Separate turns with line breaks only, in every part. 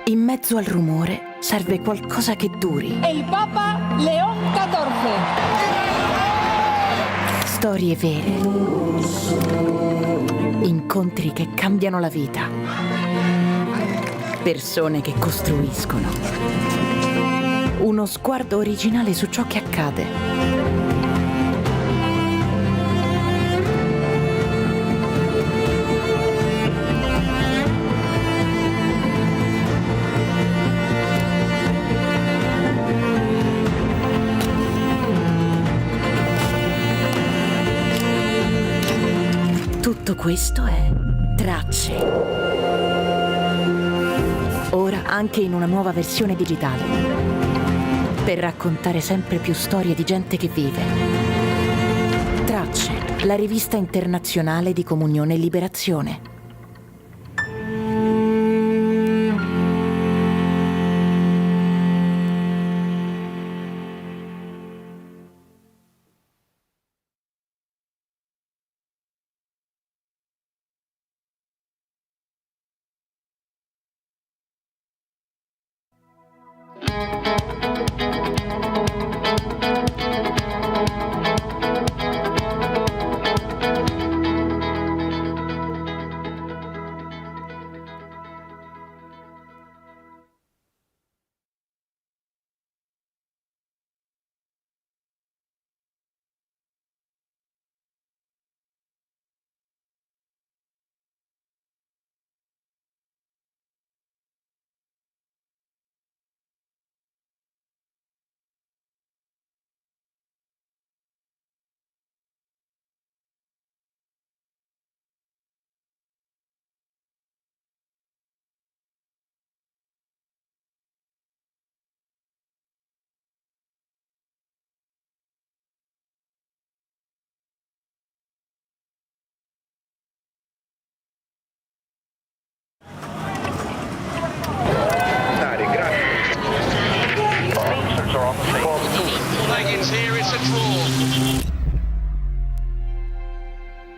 In mezzo al rumore serve qualcosa che duri.
Il Papa Leon XIV.
Storie vere. Incontri che cambiano la vita. Persone che costruiscono. Uno sguardo originale su ciò che accade. Tutto questo è Tracce. Ora anche in una nuova versione digitale. Per raccontare sempre più storie di gente che vive. Tracce, la rivista internazionale di Comunione e Liberazione.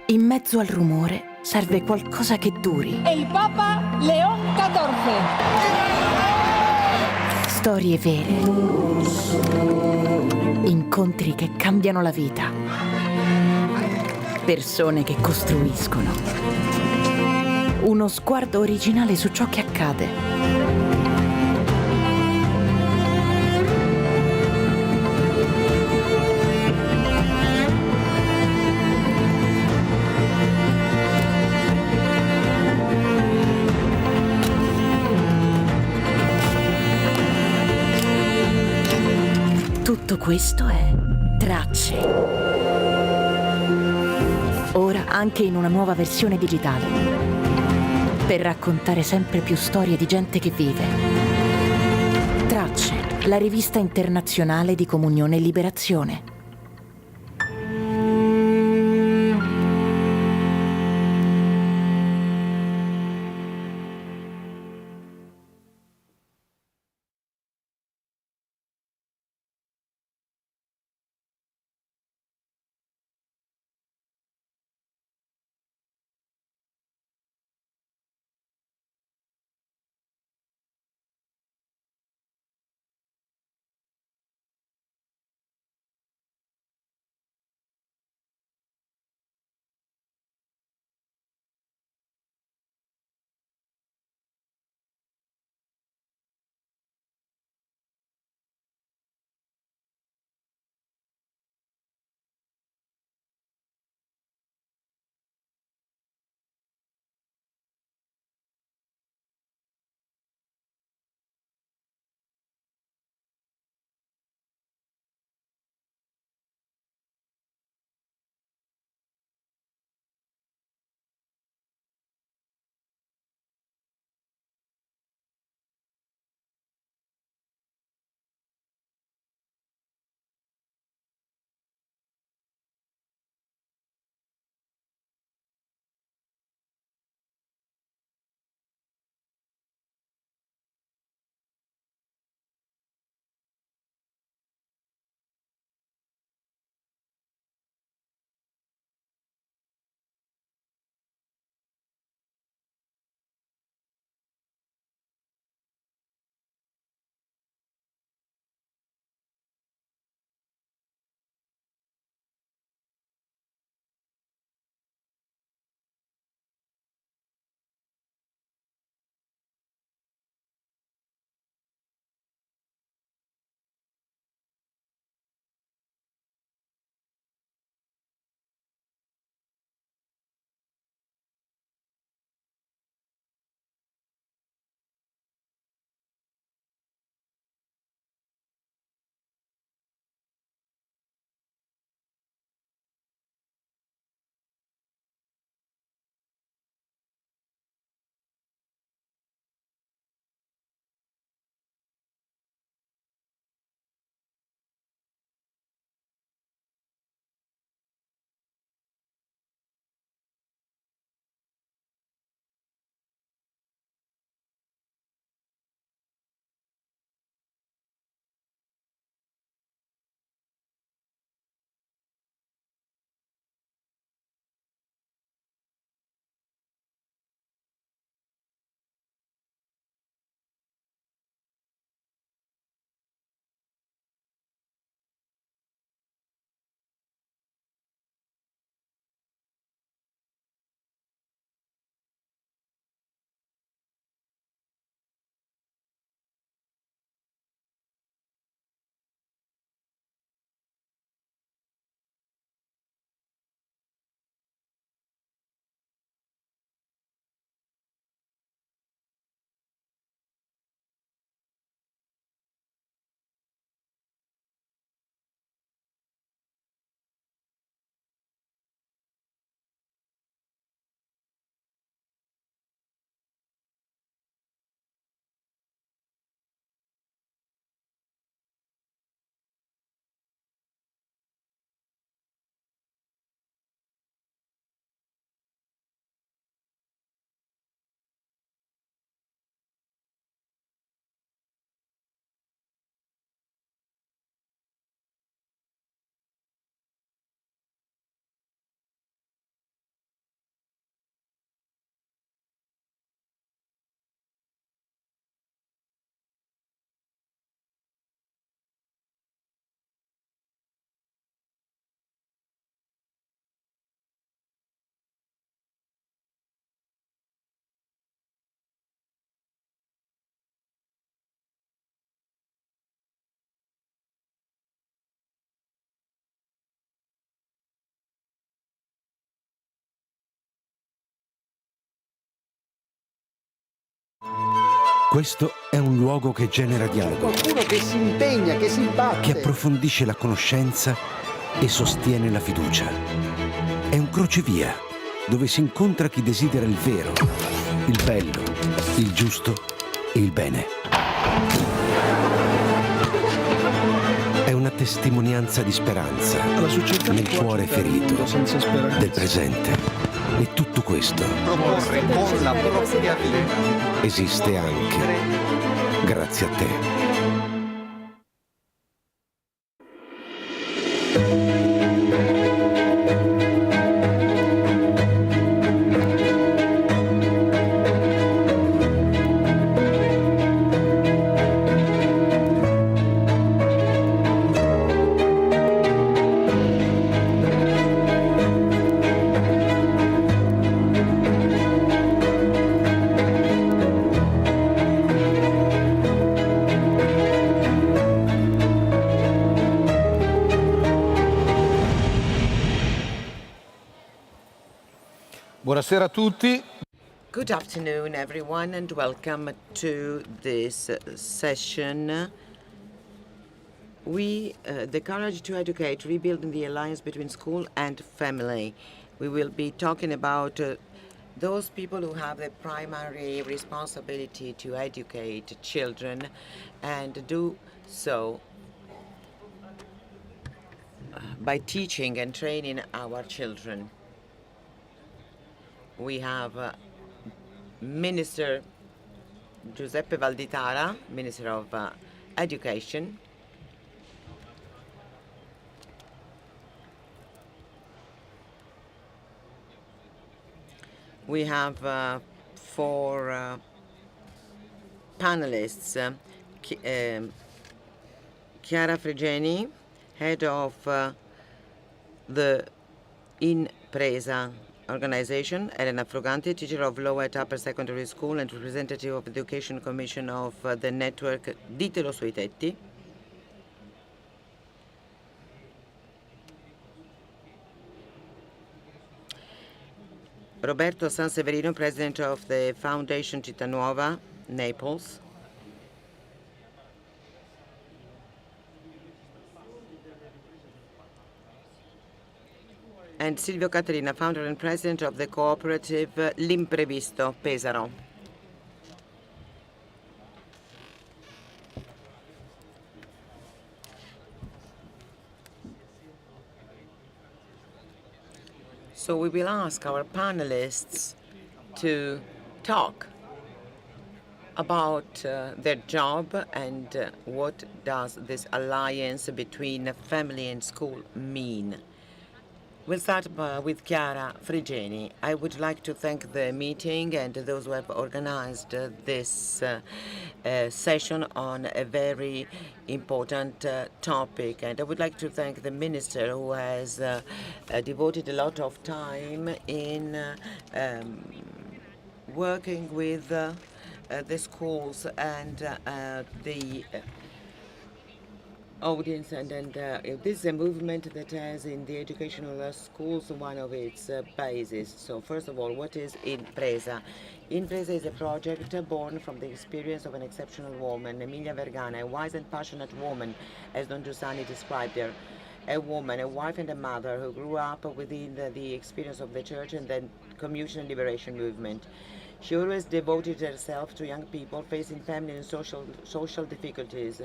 In mezzo al rumore serve qualcosa che duri.
Il Papa Leon XIV.
Storie vere. Incontri che cambiano la vita. Persone che costruiscono. Uno sguardo originale su ciò che accade. Tutto questo è Tracce. Ora anche in una nuova versione digitale. Per raccontare sempre più storie di gente che vive. Tracce, la rivista internazionale di Comunione e Liberazione.
Questo è un luogo che genera dialogo,
Qualcuno che si impegna, che si batte.
che approfondisce la conoscenza e sostiene la fiducia. È un crocevia dove si incontra chi desidera il vero, il bello, il giusto e il bene. È una testimonianza di speranza nel cuore ferito del presente. E tutto questo
Proporre con la propria vita.
esiste anche grazie a te.
Buonasera a tutti.
Good afternoon, everyone, and welcome to this session. The Courage to Educate, Rebuilding the Alliance Between School and Family. We will be talking about those people who have the primary responsibility to educate children and do so by teaching and training our children. We have Minister Giuseppe Valditara, Minister of Education. We have four panelists. Chiara Frigeni, head of the In-presa organization. Elena Fruganti, teacher of law at upper secondary school and representative of the Education Commission of the network Ditelo sui tetti. Roberto Sanseverino, president of the Fondaazione Città Nuova, Naples. And Silvio Cattarina, founder and president of the cooperative L'Imprevisto, Pesaro. So we will ask our panelists to talk about their job and what does this alliance between family and school mean. We'll start with Chiara Frigeni. I would like to thank the meeting and those who have organized this session on a very important topic. And I would like to thank the Minister who has devoted a lot of time in working with the schools and the audience, and this is a movement that has in the educational schools one of its bases. So first of all, what is In-presa? In-presa is a project born from the experience of an exceptional woman, Emilia Vergana, a wise and passionate woman, as Don Giussani described her. A woman, a wife and a mother who grew up within the experience of the church and the community and liberation movement. She always devoted herself to young people facing family and social difficulties.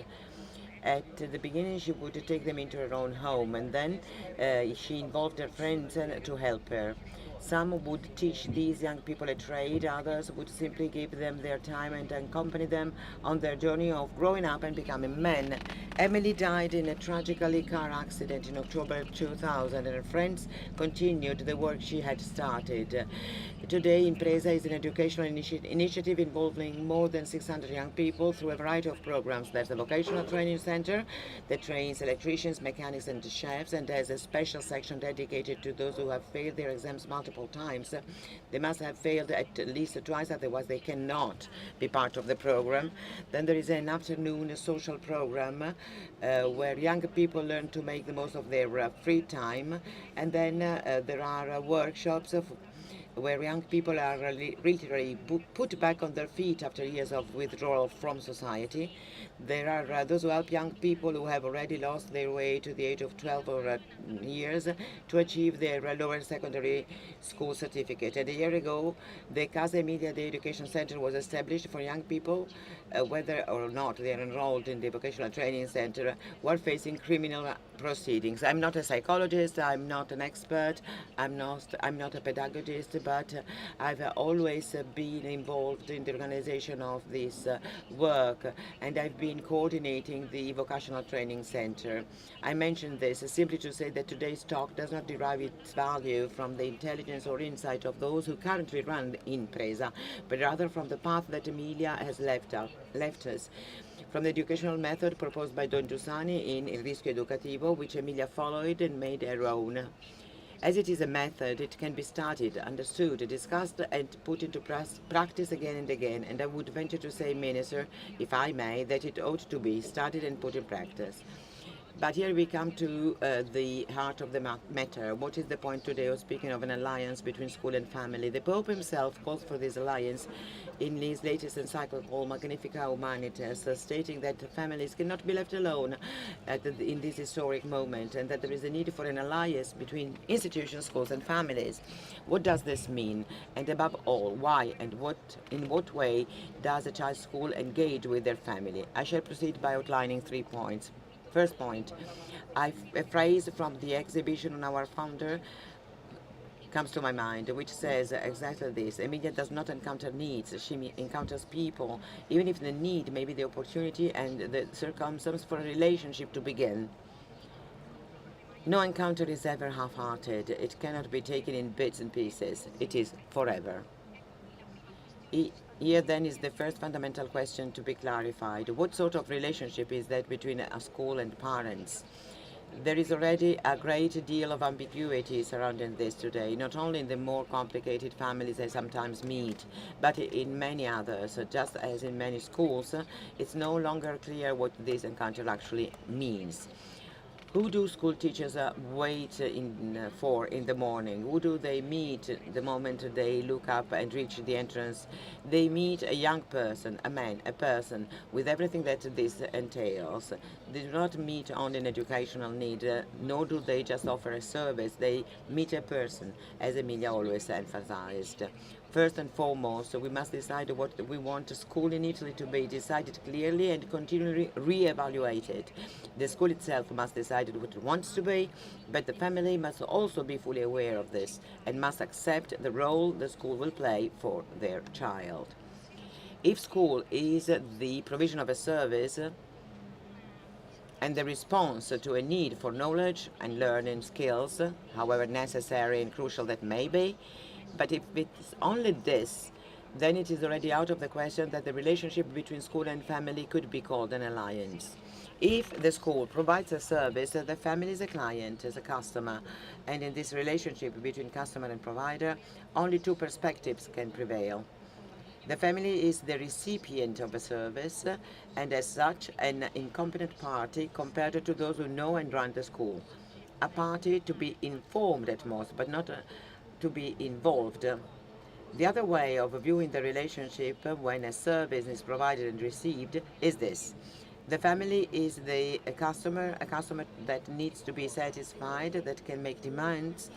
At the beginning, she would take them into her own home, and then she involved her friends to help her. Some would teach these young people a trade, others would simply give them their time and accompany them on their journey of growing up and becoming men. Emily died in a tragically car accident in October 2000, and her friends continued the work she had started. Today, In-presa is an educational initiative involving more than 600 young people through a variety of programs. There's a vocational training center that trains electricians, mechanics, and chefs, and has a special section dedicated to those who have failed their exams multiple times. They must have failed at least twice, otherwise they cannot be part of the program. Then there is an afternoon social program where young people learn to make the most of their free time. And then there are workshops where young people are literally put back on their feet after years of withdrawal from society. There are those who help young people who have already lost their way to the age of 12 or years to achieve their lower secondary school certificate. And a year ago, the Casa Emilia the Education Center was established for young people, whether or not they are enrolled in the vocational training center, while facing criminal proceedings. I'm not a psychologist, I'm not an expert, I'm not a pedagogist, but I've always been involved in the organization of this work, and I've been coordinating the vocational training center. I mention this simply to say that today's talk does not derive its value from the intelligence or insight of those who currently run In-presa, but rather from the path that Emilia has left us. From the educational method proposed by Don Giussani in Rischio Educativo, which Emilia followed and made her own. As it is a method, it can be studied, understood, discussed, and put into practice again and again, and I would venture to say, Minister, if I may, that it ought to be studied and put in practice. But here we come to the heart of the matter. What is the point today of speaking of an alliance between school and family? The Pope himself calls for this alliance in his latest encyclical Magnifica Humanitas, stating that families cannot be left alone in this historic moment, and that there is a need for an alliance between institutions, schools and families. What does this mean? And above all, why and in what way does a child's school engage with their family? I shall proceed by outlining 3 points. First point, a phrase from the exhibition on our founder comes to my mind, which says exactly this: Emilia does not encounter needs, she encounters people, even if the need may be the opportunity and the circumstance for a relationship to begin. No encounter is ever half-hearted. It cannot be taken in bits and pieces. It is forever. Here then is the first fundamental question to be clarified. What sort of relationship is that between a school and parents? There is already a great deal of ambiguity surrounding this today, not only in the more complicated families I sometimes meet, but in many others. Just as in many schools, it's no longer clear what this encounter actually means. Who do school teachers wait for in the morning? Who do they meet the moment they look up and reach the entrance? They meet a young person, a man, a person, with everything that this entails. They do not meet only an educational need, nor do they just offer a service. They meet a person, as Emilia always emphasized. First and foremost, we must decide what we want school in Italy to be, decided clearly and continually re-evaluated. The school itself must decide what it wants to be, but the family must also be fully aware of this and must accept the role the school will play for their child. If school is the provision of a service and the response to a need for knowledge and learning skills, however necessary and crucial that may be, but if it's only this, then it is already out of the question that the relationship between school and family could be called an alliance. If the school provides a service, the family is a client, is a customer, and in this relationship between customer and provider, only two perspectives can prevail. The family is the recipient of a service, and as such, an incompetent party compared to those who know and run the school. A party to be informed at most, but not to be involved. The other way of viewing the relationship when a service is provided and received is this. The family is a customer that needs to be satisfied, that can make demands,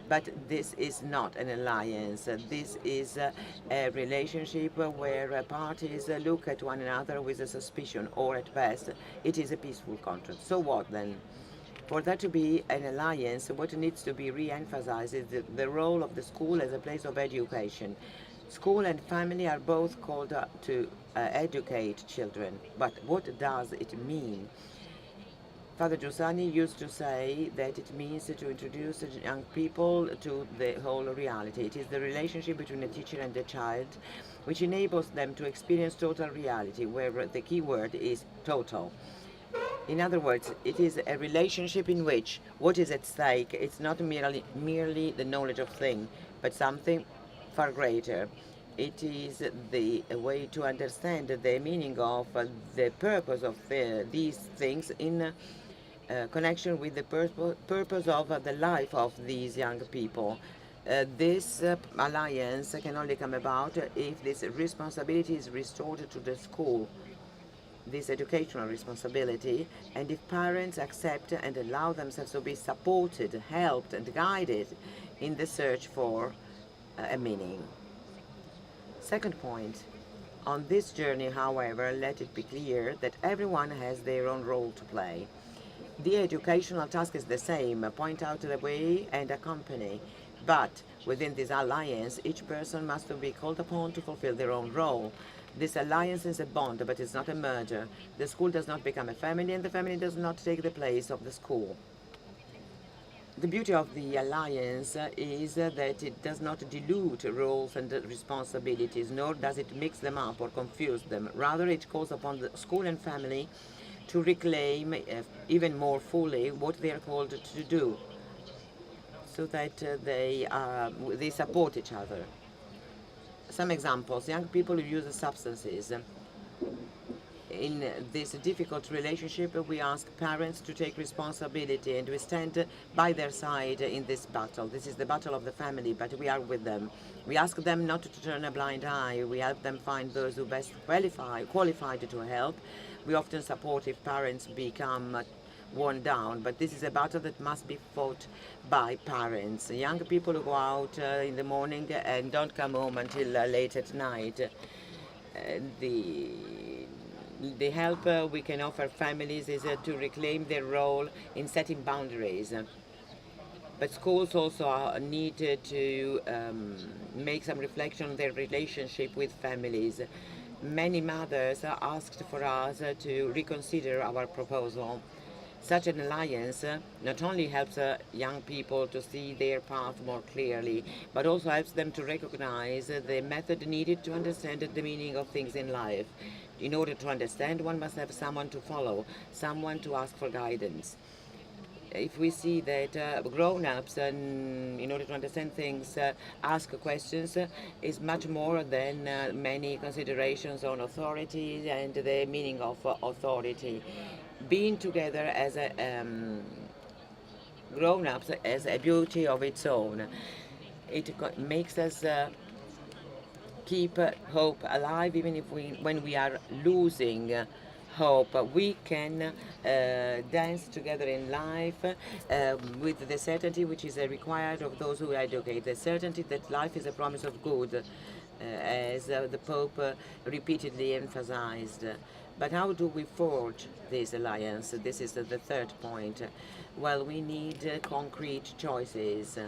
but this is not an alliance. This is a relationship where parties look at one another with a suspicion, or at best, it is a peaceful contract. So what then? For that to be an alliance, what needs to be re-emphasized is the role of the school as a place of education. School and family are both called to educate children, but what does it mean? Father Giussani used to say that it means to introduce young people to the whole reality. It is the relationship between a teacher and a child which enables them to experience total reality, where the key word is total. In other words, it is a relationship in which what is at stake is not merely the knowledge of thing, but something far greater. It is the way to understand the meaning of the purpose of these things in connection with the purpose of the life of these young people. This alliance can only come about if this responsibility is restored to the school, this educational responsibility, and if parents accept and allow themselves to be supported, helped and guided in the search for a meaning. Second point, on this journey, however, let it be clear that everyone has their own role to play. The educational task is the same, point out the way and accompany, but within this alliance, each person must be called upon to fulfill their own role. This alliance is a bond, but it's not a merger. The school does not become a family, and the family does not take the place of the school. The beauty of the alliance is that it does not dilute roles and responsibilities, nor does it mix them up or confuse them. Rather, it calls upon the school and family to reclaim even more fully what they are called to do, so that they support each other. Some examples: young people who use substances. In this difficult relationship, we ask parents to take responsibility, and we stand by their side in this battle. This is the battle of the family, but we are with them. We ask them not to turn a blind eye. We help them find those who best qualified to help. We often support if parents become worn down, but this is a battle that must be fought by parents. Young people who go out in the morning and don't come home until late at night. The help we can offer families is to reclaim their role in setting boundaries. But schools also need to make some reflection on their relationship with families. Many mothers asked for us to reconsider our proposal. Such an alliance not only helps young people to see their path more clearly, but also helps them to recognize the method needed to understand the meaning of things in life. In order to understand, one must have someone to follow, someone to ask for guidance. If we see that grown-ups, in order to understand things, ask questions, is much more than many considerations on authority and the meaning of authority. Being together as grown-ups has a beauty of its own. It makes us keep hope alive, even if when we are losing hope. We can dance together in life with the certainty which is required of those who educate, the certainty that life is a promise of good, as the Pope repeatedly emphasized. But how do we forge this alliance? This is the third point. Well, we need concrete choices.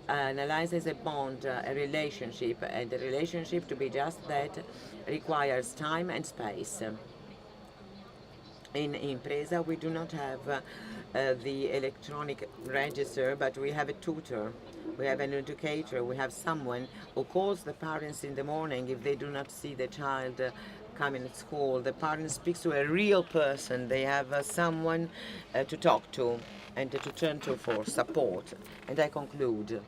An alliance is a bond, a relationship, and a relationship, to be just that, requires time and space. In In-presa, we do not have the electronic register, but we have a tutor, we have an educator, we have someone who calls the parents in the morning if they do not see the child coming to school. The parent speaks to a real person. They have someone to talk to and to turn to for support. And I conclude.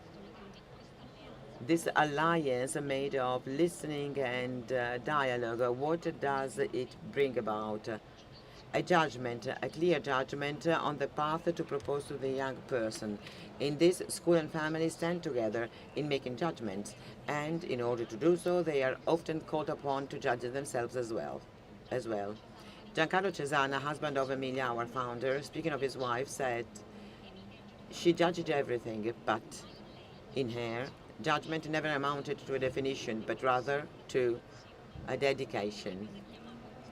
This alliance made of listening and dialogue, what does it bring about? A judgment, a clear judgment on the path to propose to the young person. In this, school and family stand together in making judgments, and in order to do so, they are often called upon to judge themselves as well. Giancarlo Cesana, husband of Emilia, our founder, speaking of his wife, said, "She judged everything, but in her, judgment never amounted to a definition, but rather to a dedication."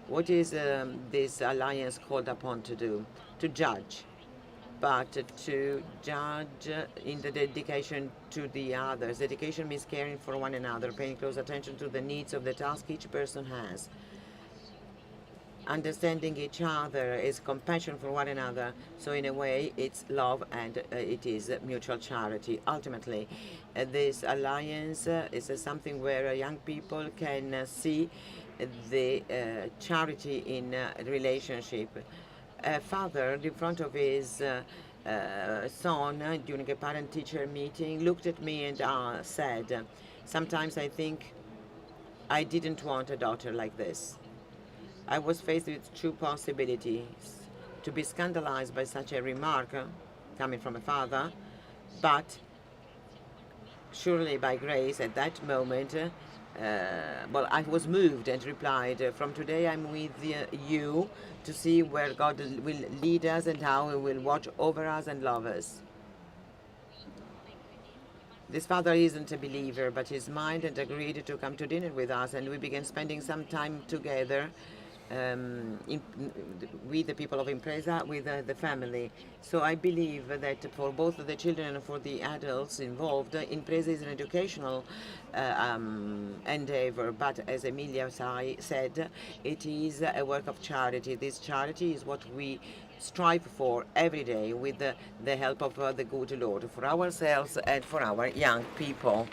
What is this alliance called upon to do? To judge, but to judge in the dedication to the others. Dedication means caring for one another, paying close attention to the needs of the task each person has. Understanding each other is compassion for one another, so in a way it's love and it is mutual charity. Ultimately, this alliance is something where young people can see the charity in relationship. A father in front of his son during a parent-teacher meeting looked at me and said, "Sometimes I think I didn't want a daughter like this." I was faced with two possibilities: to be scandalized by such a remark coming from a father, but surely by grace at that moment, well, I was moved and replied, from today I'm with you to see where God will lead us and how He will watch over us and love us. This father isn't a believer, but he smiled and agreed to come to dinner with us, and we began spending some time together with the people of In-presa, with the family. So I believe that for both the children and for the adults involved, In-presa is an educational endeavor, but as Emilia said, it is a work of charity. This charity is what we strive for every day with the help of the good Lord, for ourselves and for our young people.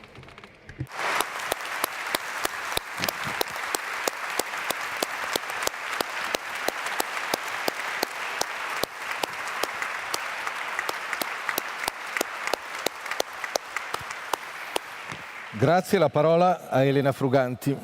Grazie, la parola a Elena Fruganti.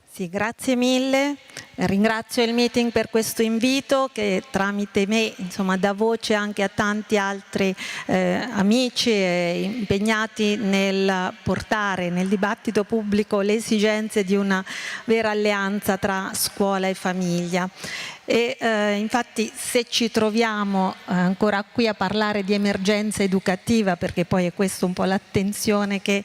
Sì, grazie mille. Ringrazio il meeting per questo invito che tramite me, insomma, dà voce anche a tanti altri amici impegnati nel portare nel dibattito pubblico le esigenze di una vera alleanza tra scuola e famiglia. E infatti se ci troviamo ancora qui a parlare di emergenza educativa, perché poi è questo un po' l'attenzione che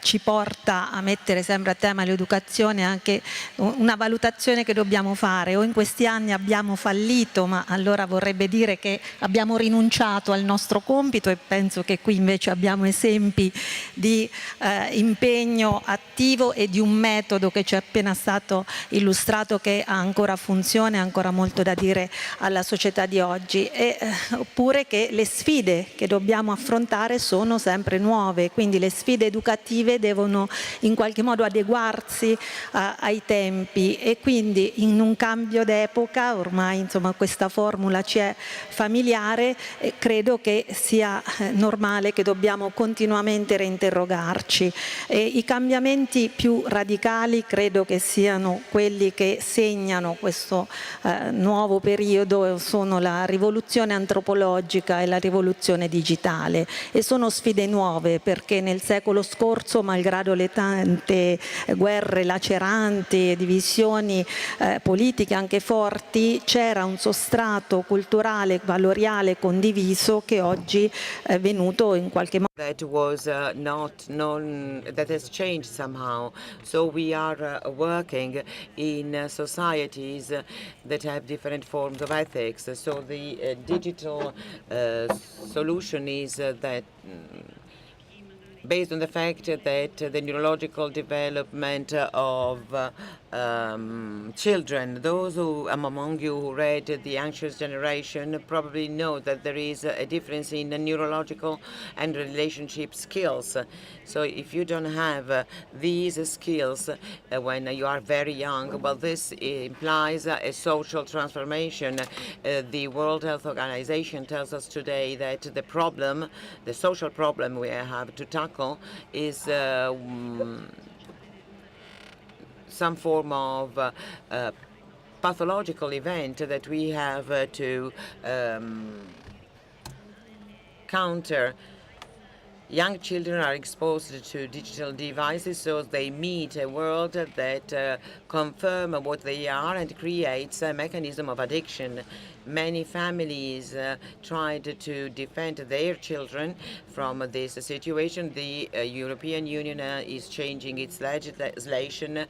ci porta a mettere sempre a tema l'educazione, anche una valutazione che dobbiamo fare: o in questi anni abbiamo fallito, ma allora vorrebbe dire che abbiamo rinunciato al nostro compito, e penso che qui invece abbiamo esempi di impegno attivo e di un metodo che ci è appena stato illustrato che ha ancora funzione, ha ancora molto da dire alla società di oggi, oppure che le sfide che dobbiamo affrontare sono sempre nuove, quindi le sfide educative devono in qualche modo adeguarsi ai tempi, e quindi in un cambio d'epoca ormai, insomma, questa formula ci è familiare, e credo che sia normale che dobbiamo continuamente reinterrogarci. I cambiamenti più radicali credo che siano quelli che segnano questo nuovo periodo, sono la rivoluzione antropologica e la rivoluzione digitale, e sono sfide nuove perché nel secolo scorso, malgrado le tante guerre laceranti e divisioni politiche anche forti, c'era un sostrato culturale, valoriale condiviso che oggi è venuto in qualche modo.
That was not known, that has changed somehow. So we are working in societies that have different forms of ethics. So the digital solution is that based on the fact that the neurological development of children, those who among you who read The Anxious Generation probably know that there is a difference in the neurological and relationship skills. So if you don't have these skills when you are very young, well, this implies a social transformation. The World Health Organization tells us today that the problem, the social problem we have to tackle is some form of pathological event that we have to counter. Young children are exposed to digital devices, so they meet a world that confirm what they are and creates a mechanism of addiction. Many families tried to defend their children from this situation. The European Union is changing its legislation,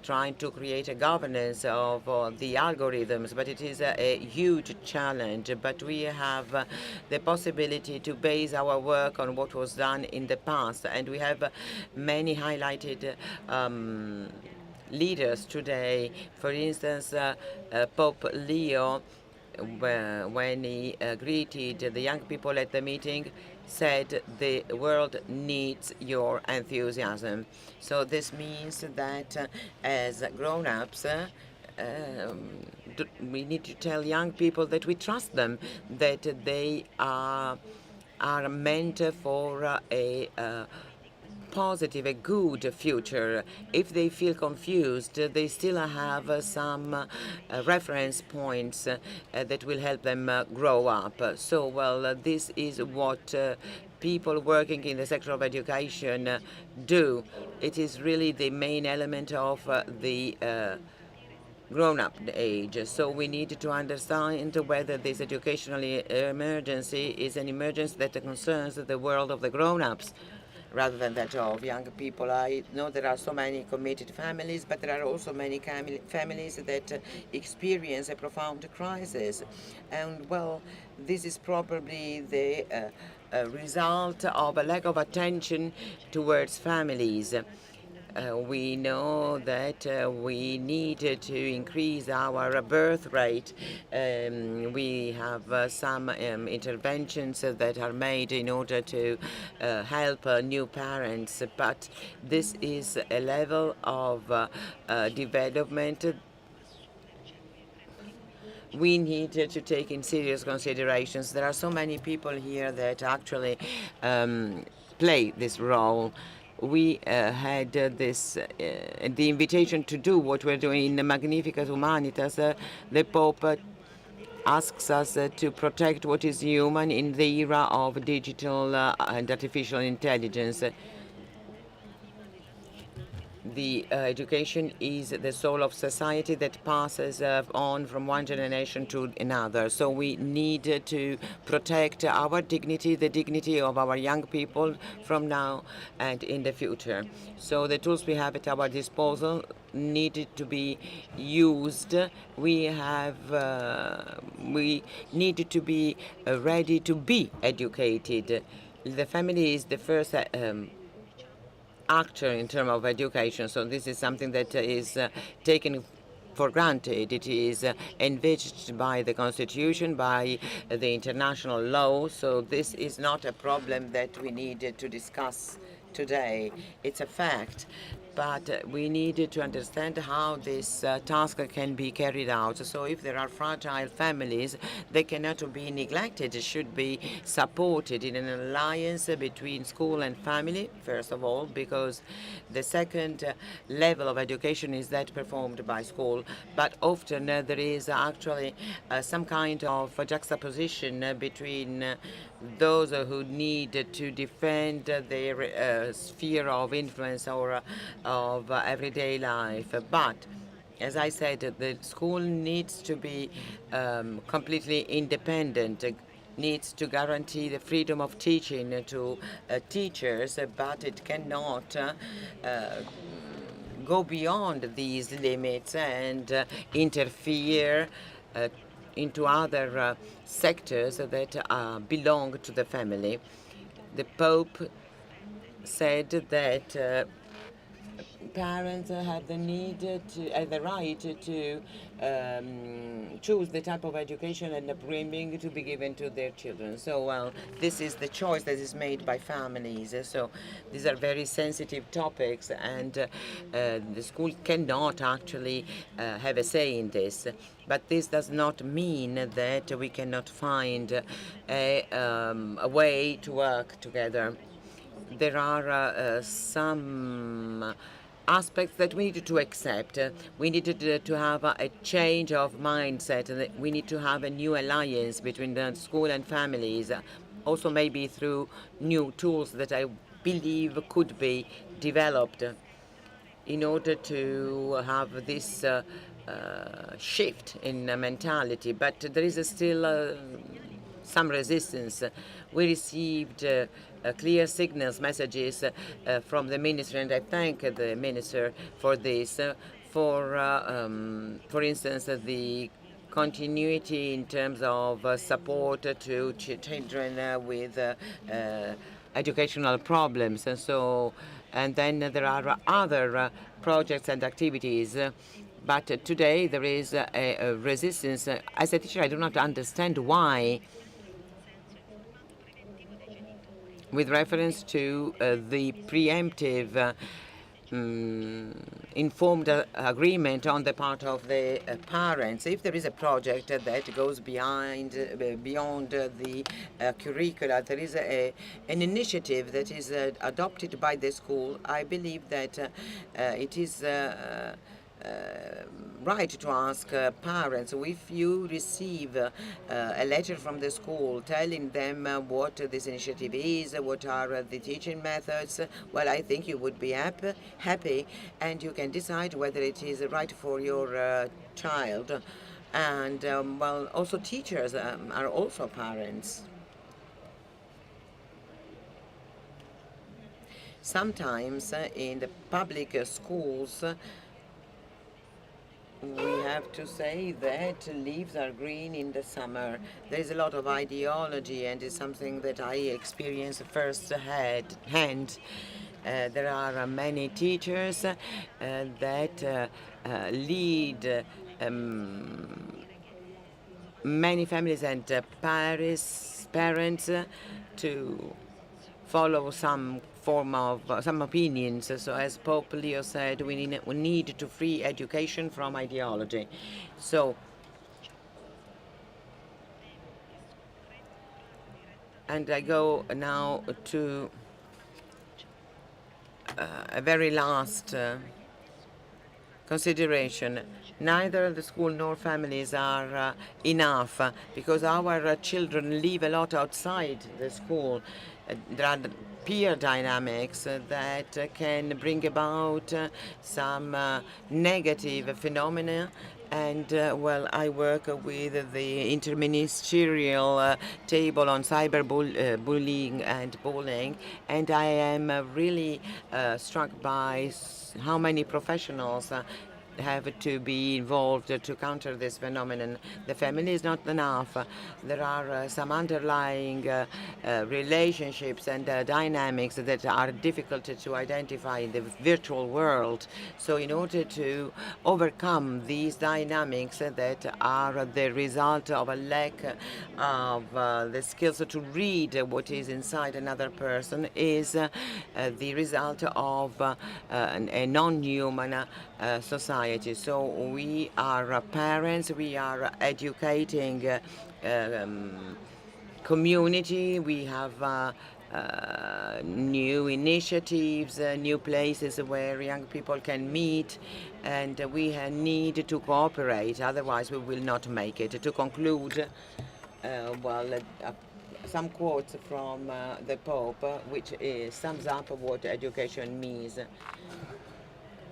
trying to create a governance of the algorithms, but it is a huge challenge. But we have the possibility to base our work on what was done in the past, and we have many highlighted leaders today. For instance, Pope Leo, when he greeted the young people at the meeting, said the world needs your enthusiasm. So this means that as grown-ups, we need to tell young people that we trust them, that they are meant for a positive, a good future. If they feel confused, they still have some reference points that will help them grow up. So, well, this is what people working in the sector of education do. It is really the main element of the grown-up age. So we need to understand whether this educational emergency is an emergency that concerns the world of the grown-ups rather than that of young people. I know there are so many committed families, but there are also many families that experience a profound crisis. And well, this is probably the result of a lack of attention towards families. We know that we need to increase our birth rate. We have some interventions that are made in order to help new parents, but this is a level of development we need to take in serious considerations. There are so many people here that actually play this role. We had the invitation to do what we're doing in Magnificat Humanitas. The Pope asks us to protect what is human in the era of digital and artificial intelligence. The education is the soul of society that passes on from one generation to another. So we need to protect our dignity, the dignity of our young people from now and in the future. So the tools we have at our disposal needed to be used. We need to be ready to be educated. The family is the first actor in terms of education, so this is something that is taken for granted. It is envisaged by the Constitution, by the international law, so this is not a problem that we need to discuss today. It's a fact, but we need to understand how this task can be carried out. So if there are fragile families, they cannot be neglected, should be supported in an alliance between school and family, first of all, because the second level of education is that performed by school. But often there is actually some kind of juxtaposition between those who need to defend their sphere of influence or of everyday life. But as I said, the school needs to be completely independent, needs to guarantee the freedom of teaching to teachers, but it cannot go beyond these limits and interfere into other sectors that belong to the family. The Pope said that parents have the need to, the right to choose the type of education and upbringing to be given to their children. So, well, this is the choice that is made by families. So, these are very sensitive topics, and the school cannot actually have a say in this. But this does not mean that we cannot find a way to work together. There are some aspects that we need to accept. We need to have a change of mindset. We need to have a new alliance between the school and families, also maybe through new tools that I believe could be developed in order to have this shift in mentality. But there is still some resistance. We received clear signals, messages from the minister, and I thank the minister for this. For instance, the continuity in terms of support to children with educational problems, and then there are other projects and activities. But today there is a resistance. As a teacher, I do not understand why, with reference to the preemptive informed agreement on the part of the parents. If there is a project that goes beyond the curricula, there is an initiative that is adopted by the school, I believe that it is right to ask parents. If you receive a letter from the school telling them what this initiative is, what are the teaching methods, well, I think you would be happy, and you can decide whether it is right for your child. And well, also teachers are also parents. Sometimes in the public schools, we have to say that leaves are green in the summer. There is a lot of ideology, and it's something that I experience firsthand. There are many teachers that lead many families and parents to follow some form of some opinions. So as Pope Leo said, we need to free education from ideology. So, and I go now to a very last consideration. Neither the school nor families are enough, because our children live a lot outside the school. There are peer dynamics that can bring about some negative phenomena. And well, I work with the interministerial table on cyberbullying and bullying, and I am really struck by how many professionals have to be involved to counter this phenomenon. The family is not enough. There are some underlying relationships and dynamics that are difficult to identify in the virtual world. So in order to overcome these dynamics that are the result of a lack of the skills to read what is inside another person, is the result of a non-human society. So we are parents, we are educating community, we have new initiatives, new places where young people can meet, and we need to cooperate, otherwise we will not make it. To conclude, some quotes from the Pope, which sums up what education means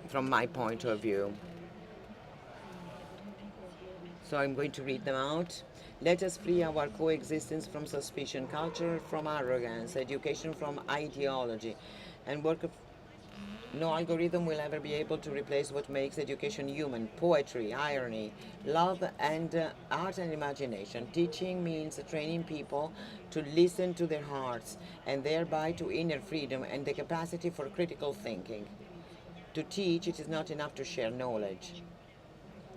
from my point of view. So I'm going to read them out. Let us free our coexistence from suspicion, culture from arrogance, education from ideology, and work of no algorithm will ever be able to replace what makes education human: poetry, irony, love, and art and imagination. Teaching means training people to listen to their hearts, and thereby to inner freedom and the capacity for critical thinking. To teach, it is not enough to share knowledge.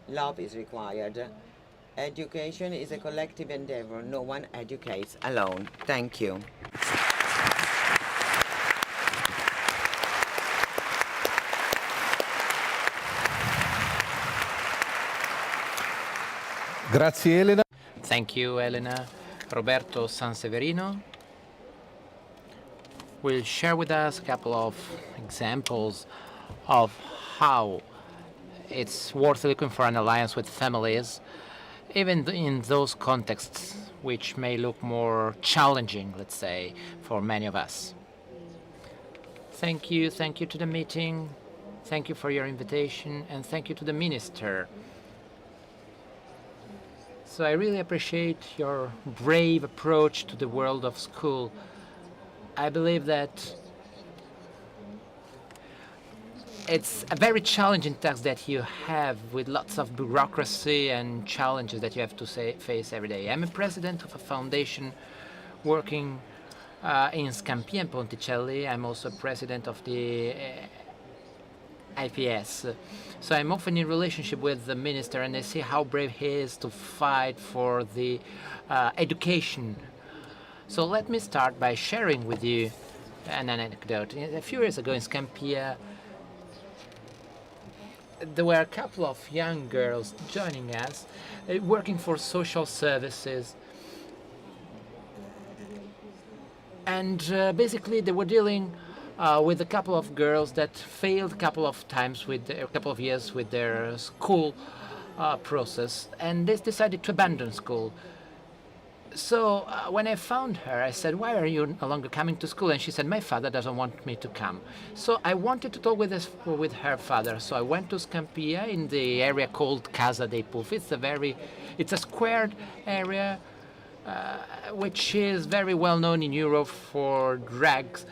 Love is required. Education is a collective endeavor. No one educates alone. Thank you.
Grazie Elena.
Thank you, Elena. Roberto Sanseverino will share with us a couple of examples of how it's worth looking for an alliance with families, even in those contexts which may look more challenging, let's say, for many of us. Thank you to the meeting, thank you for your invitation, and thank you to the Minister. So I really appreciate your brave approach to the world of school. I believe that it's a very challenging task that you have, with lots of bureaucracy and challenges that you have to face every day. I'm a president of a foundation working in Scampia and Ponticelli. I'm also president of the IPS. So I'm often in relationship with the minister, and I see how brave he is to fight for the education. So let me start by sharing with you an anecdote. A few years ago in Scampia, there were a couple of young girls joining us, working for social services. And basically they were dealing with a couple of girls that failed a couple of times with a couple of years with their school process, and they decided to abandon school. So when I found her, I said, "Why are you no longer coming to school?" And she said, "My father doesn't want me to come." So I wanted to talk with her father. So I went to Scampia in the area called Casa dei Puffi. It's a squared area which is very well known in Europe for drugs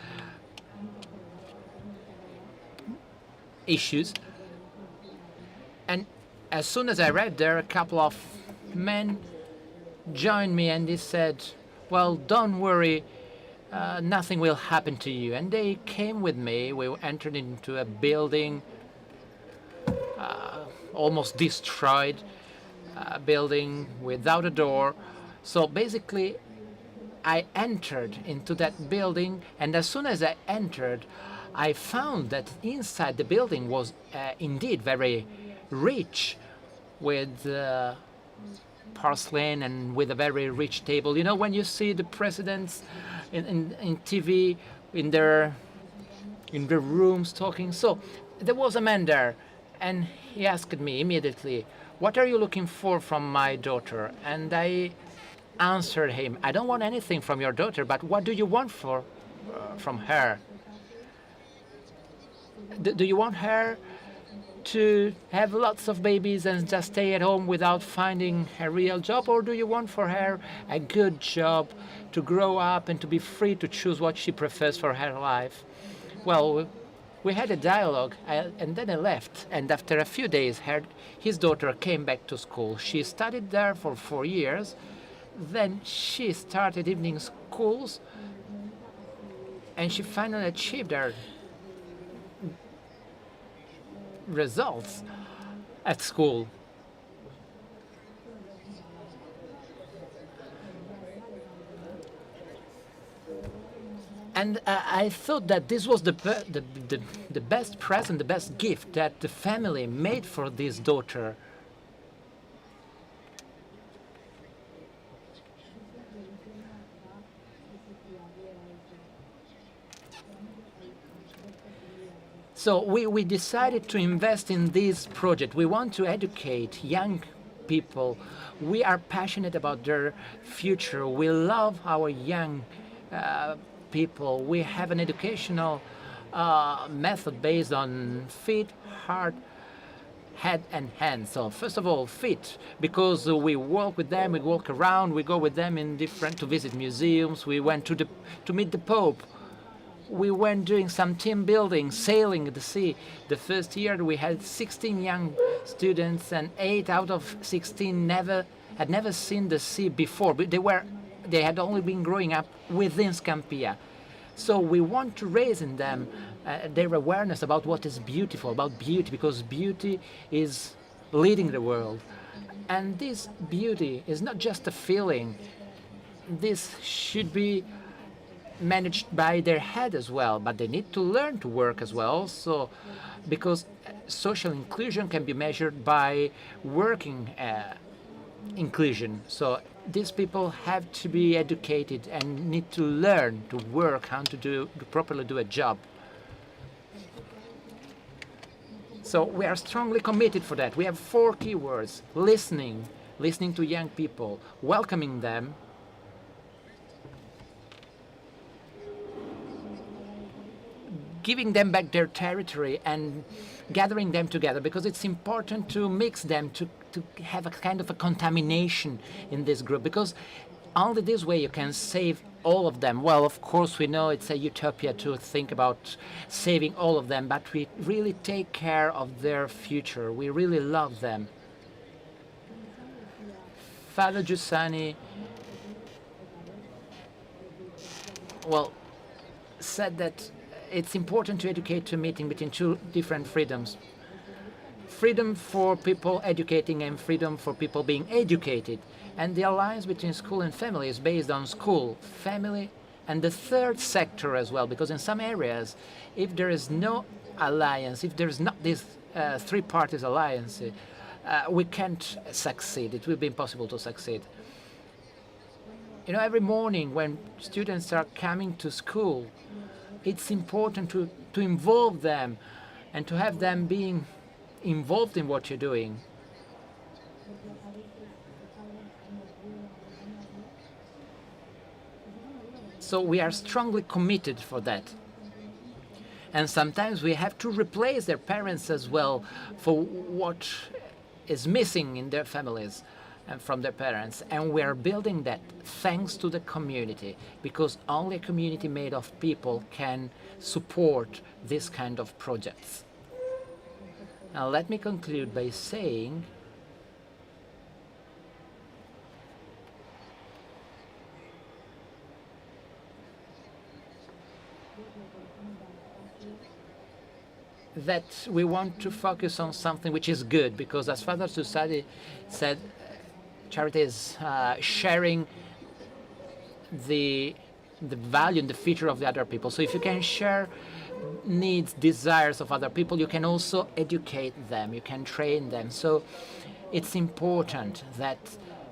issues. And as soon as I read there, a couple of men joined me and they said, "Well, don't worry, nothing will happen to you." And they came with me. We entered into a building, almost destroyed, building without a door. So basically, I entered into that building, and as soon as I entered, I found that inside the building was indeed very rich, with porcelain and with a very rich table. You know, when you see the presidents in TV in their rooms talking. So there was a man there, and he asked me immediately, "What are you looking for from my daughter?" And I answered him, "I don't want anything from your daughter, but what do you want from her? Do you want her to have lots of babies and just stay at home without finding a real job, or do you want for her a good job to grow up and to be free to choose what she prefers for her life?" Well, we had a dialogue, and then I left. And after a few days, his daughter came back to school. She studied there for 4 years. Then she started evening schools, and she finally achieved her results at school. And I thought that this was the best present, the best gift that the family made for this daughter. So we decided to invest in this project. We want to educate young people. We are passionate about their future. We love our young people. We have an educational method based on feet, heart, head and hands. So first of all, feet, because we walk with them, we walk around, we go with them to visit museums. We went to meet the Pope. We went doing some team building, sailing the sea. The first year we had 16 young students, and 8 out of 16 had never seen the sea before. But they had only been growing up within Scampia. So we want to raise in them their awareness about what is beautiful, about beauty, because beauty is leading the world. And this beauty is not just a feeling. This should be managed by their head as well, but they need to learn to work as well. So, because social inclusion can be measured by working inclusion. So these people have to be educated and need to learn to work, how to properly do a job. So we are strongly committed for that. We have 4 keywords: listening to young people, welcoming them, giving them back their territory, and gathering them together, because it's important to mix them, to have a kind of a contamination in this group, because only this way you can save all of them. Well, of course, we know it's a utopia to think about saving all of them, but we really take care of their future. We really love them. Father Giussani, well, said that it's important to educate to meeting between 2 different freedoms. Freedom for people educating and freedom for people being educated. And the alliance between school and family is based on school, family, and the third sector as well, because in some areas, if there is no alliance, if there is not this 3 parties alliance, we can't succeed. It will be impossible to succeed. You know, every morning when students are coming to school, it's important to involve them and to have them being involved in what you're doing. So we are strongly committed for that. And sometimes we have to replace their parents as well for what is missing in their families and from their parents. And we are building that thanks to the community, because only a community made of people can support this kind of projects. Now let me conclude by saying that we want to focus on something which is good, because as Father Society said, charity is sharing the value and the feature of the other people. So if you can share needs, desires of other people, you can also educate them, you can train them. So it's important that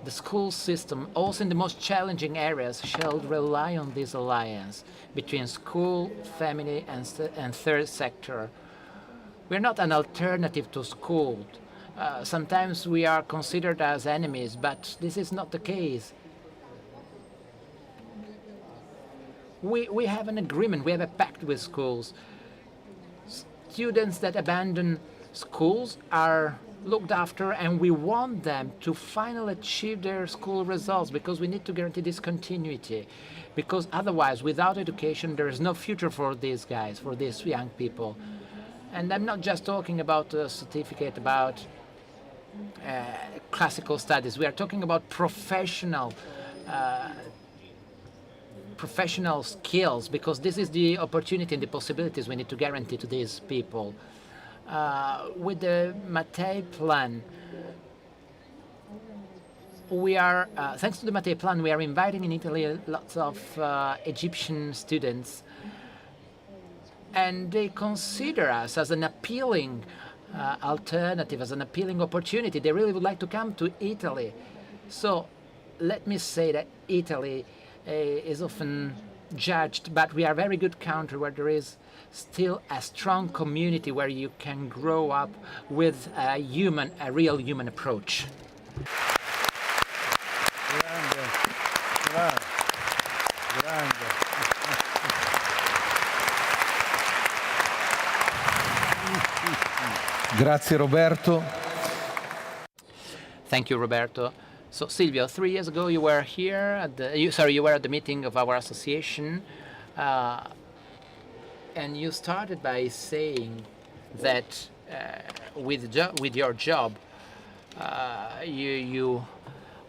the school system, also in the most challenging areas, shall rely on this alliance between school, family, and third sector. We're not an alternative to school. Sometimes we are considered as enemies, but this is not the case. We have an agreement, we have a pact with schools. Students that abandon schools are looked after, and we want them to finally achieve their school results, because we need to guarantee this continuity. Because otherwise, without education, there is no future for these guys, for these young people. And I'm not just talking about a certificate about classical studies. We are talking about professional skills, because this is the opportunity and the possibilities we need to guarantee to these people. With the Mattei plan, we are, thanks to the Mattei plan, we are inviting in Italy lots of Egyptian students, and they consider us as an appealing alternative, as an appealing opportunity. They really would like to come to Italy. So let me say that Italy is often judged, but we are a very good country where there is still a strong community where you can grow up with a real human approach.
Grande, grande, grande. Grazie Roberto.
Thank you, Roberto. So Silvio, 3 years ago you were here at you were at the meeting of our association, and you started by saying that with your job you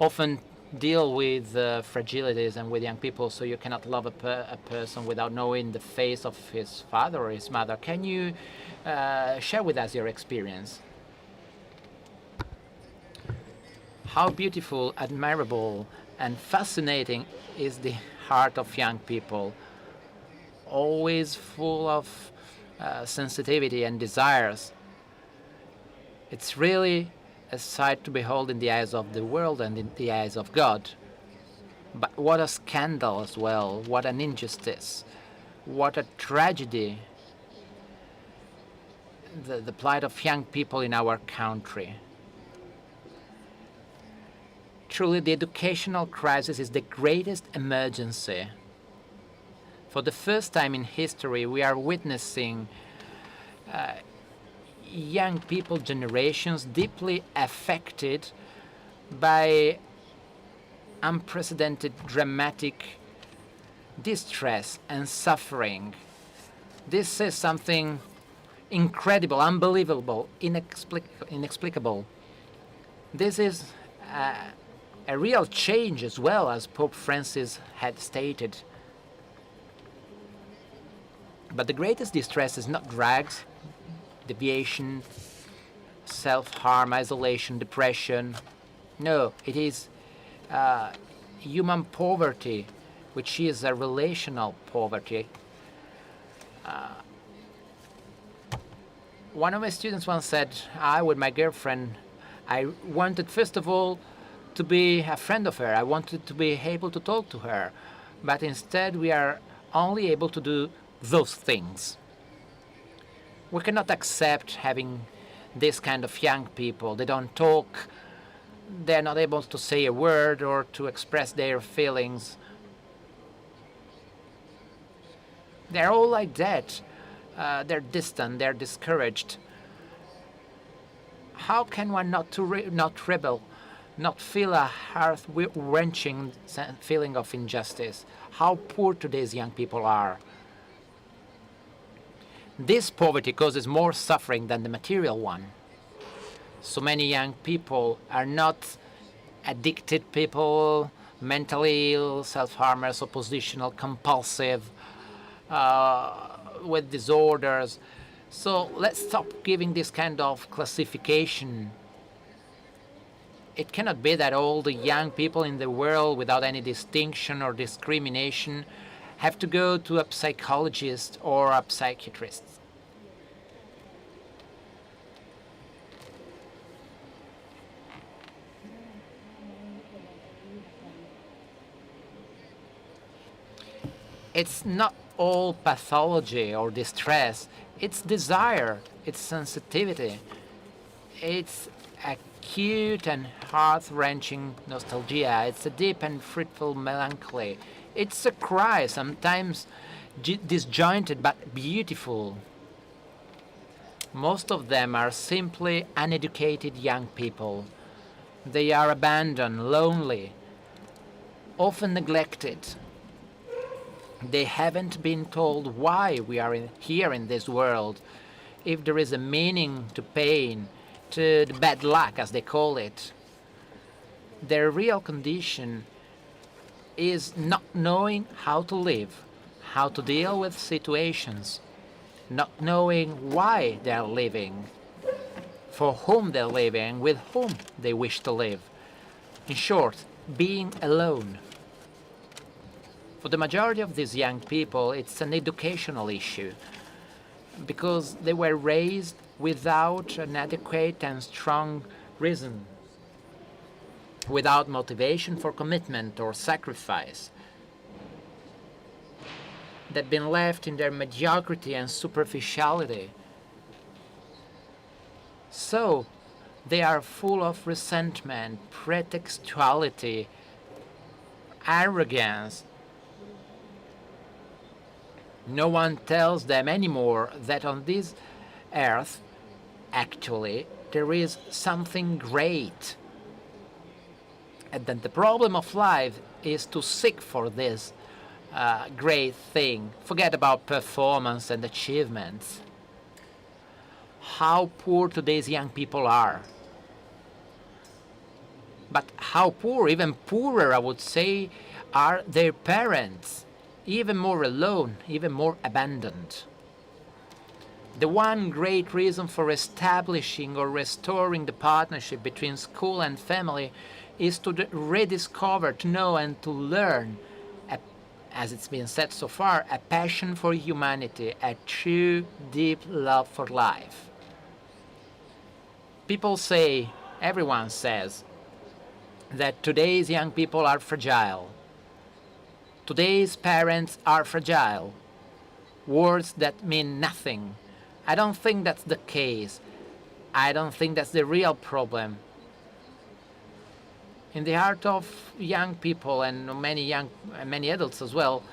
often deal with fragilities and with young people, so you cannot love a person without knowing the face of his father or his mother. Can you share with us your experience? How beautiful, admirable, and fascinating is the heart of young people, always full of sensitivity and desires. It's really a sight to behold in the eyes of the world and in the eyes of God. But what a scandal as well, what an injustice, what a tragedy, the plight of young people in our country. Truly, the educational crisis is the greatest emergency. For the first time in history, we are witnessing young people generations deeply affected by unprecedented dramatic distress and suffering. This is something incredible, unbelievable, inexplicable. This is a real change as well, as Pope Francis had stated. But the greatest distress is not drugs, deviation, self-harm, isolation, depression. No, it is human poverty, which is a relational poverty. One of my students once said, with my girlfriend, I wanted first of all to be a friend of her. I wanted to be able to talk to her. But instead we are only able to do those things. We cannot accept having this kind of young people. They don't talk, they're not able to say a word or to express their feelings. They're all like that. They're distant, they're discouraged. How can one not rebel, not feel a heart-wrenching feeling of injustice? How poor today's young people are. This poverty causes more suffering than the material one. So many young people are not addicted people, mentally ill, self-harmers, oppositional, compulsive, with disorders. So let's stop giving this kind of classification. It cannot be that all the young people in the world, without any distinction or discrimination, have to go to a psychologist or a psychiatrist. It's not all pathology or distress. It's desire, it's sensitivity, it's acute and heart-wrenching nostalgia, it's a deep and fruitful melancholy. It's a cry, sometimes disjointed but beautiful. Most of them are simply uneducated young people. They are abandoned, lonely, often neglected. They haven't been told why we are here in this world, if there is a meaning to pain, to the bad luck, as they call it. Their real condition is not knowing how to live, how to deal with situations, not knowing why they are living, for whom they're living, with whom they wish to live. In short, being alone. For the majority of these young people, it's an educational issue, because they were raised without an adequate and strong reason, without motivation for commitment or sacrifice. They've been left in their mediocrity and superficiality. So, they are full of resentment, pretextuality, arrogance. No one tells them anymore that on this earth, actually, there is something great. And that the problem of life is to seek for this great thing. Forget about performance and achievements. How poor today's young people are. But how poor, even poorer, I would say, are their parents. Even more alone, even more abandoned. The one great reason for establishing or restoring the partnership between school and family is to rediscover, to know and to learn, as it's been said so far, a passion for humanity, a true, deep love for life. People say, everyone says, that today's young people are fragile. Today's parents are fragile. Words that mean nothing. I don't think that's the case. I don't think that's the real problem. In the heart of young people and many adults as well,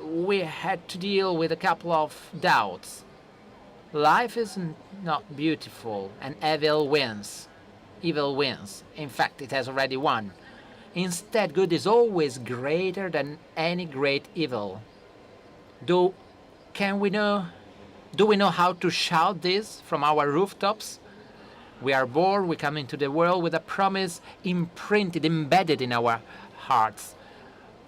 we had to deal with a couple of doubts. Life is not beautiful and evil wins. Evil wins. In fact, it has already won. Instead, good is always greater than any great evil. Do we know how to shout this from our rooftops? We are born, we come into the world with a promise imprinted, embedded in our hearts.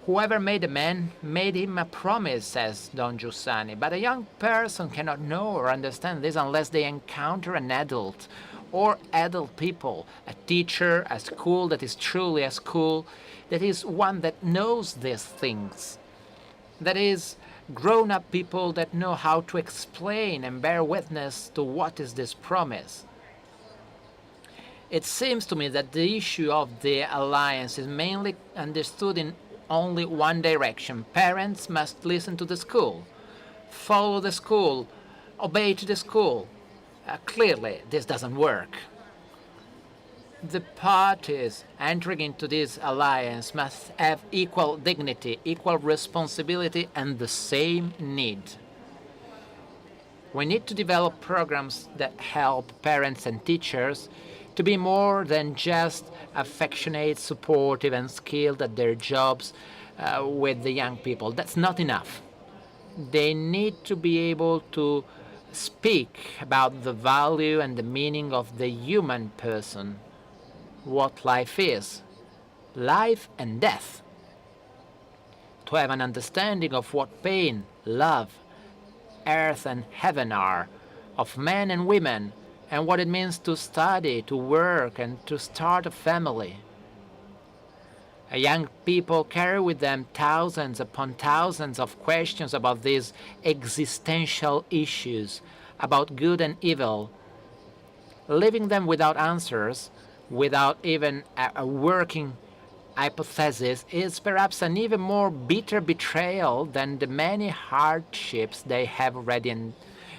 Whoever made a man made him a promise, says Don Giussani. But a young person cannot know or understand this unless they encounter an adult or adult people, a teacher, a school that is truly a school, that is one that knows these things, that is grown-up people that know how to explain and bear witness to what is this promise. It seems to me that the issue of the alliance is mainly understood in only one direction. Parents must listen to the school. follow the school, obey to the school. Clearly, this doesn't work. The parties entering into this alliance must have equal dignity, equal responsibility, and the same need. We need to develop programs that help parents and teachers to be more than just affectionate, supportive, and skilled at their jobs with the young people. That's not enough. They need to be able to speak about the value and the meaning of the human person, what life is, life and death, to have an understanding of what pain, love, earth and heaven are, of men and women, and what it means to study, to work, and to start a family. Young people carry with them thousands upon thousands of questions about these existential issues, about good and evil. Leaving them without answers, without even a working hypothesis, is perhaps an even more bitter betrayal than the many hardships they have already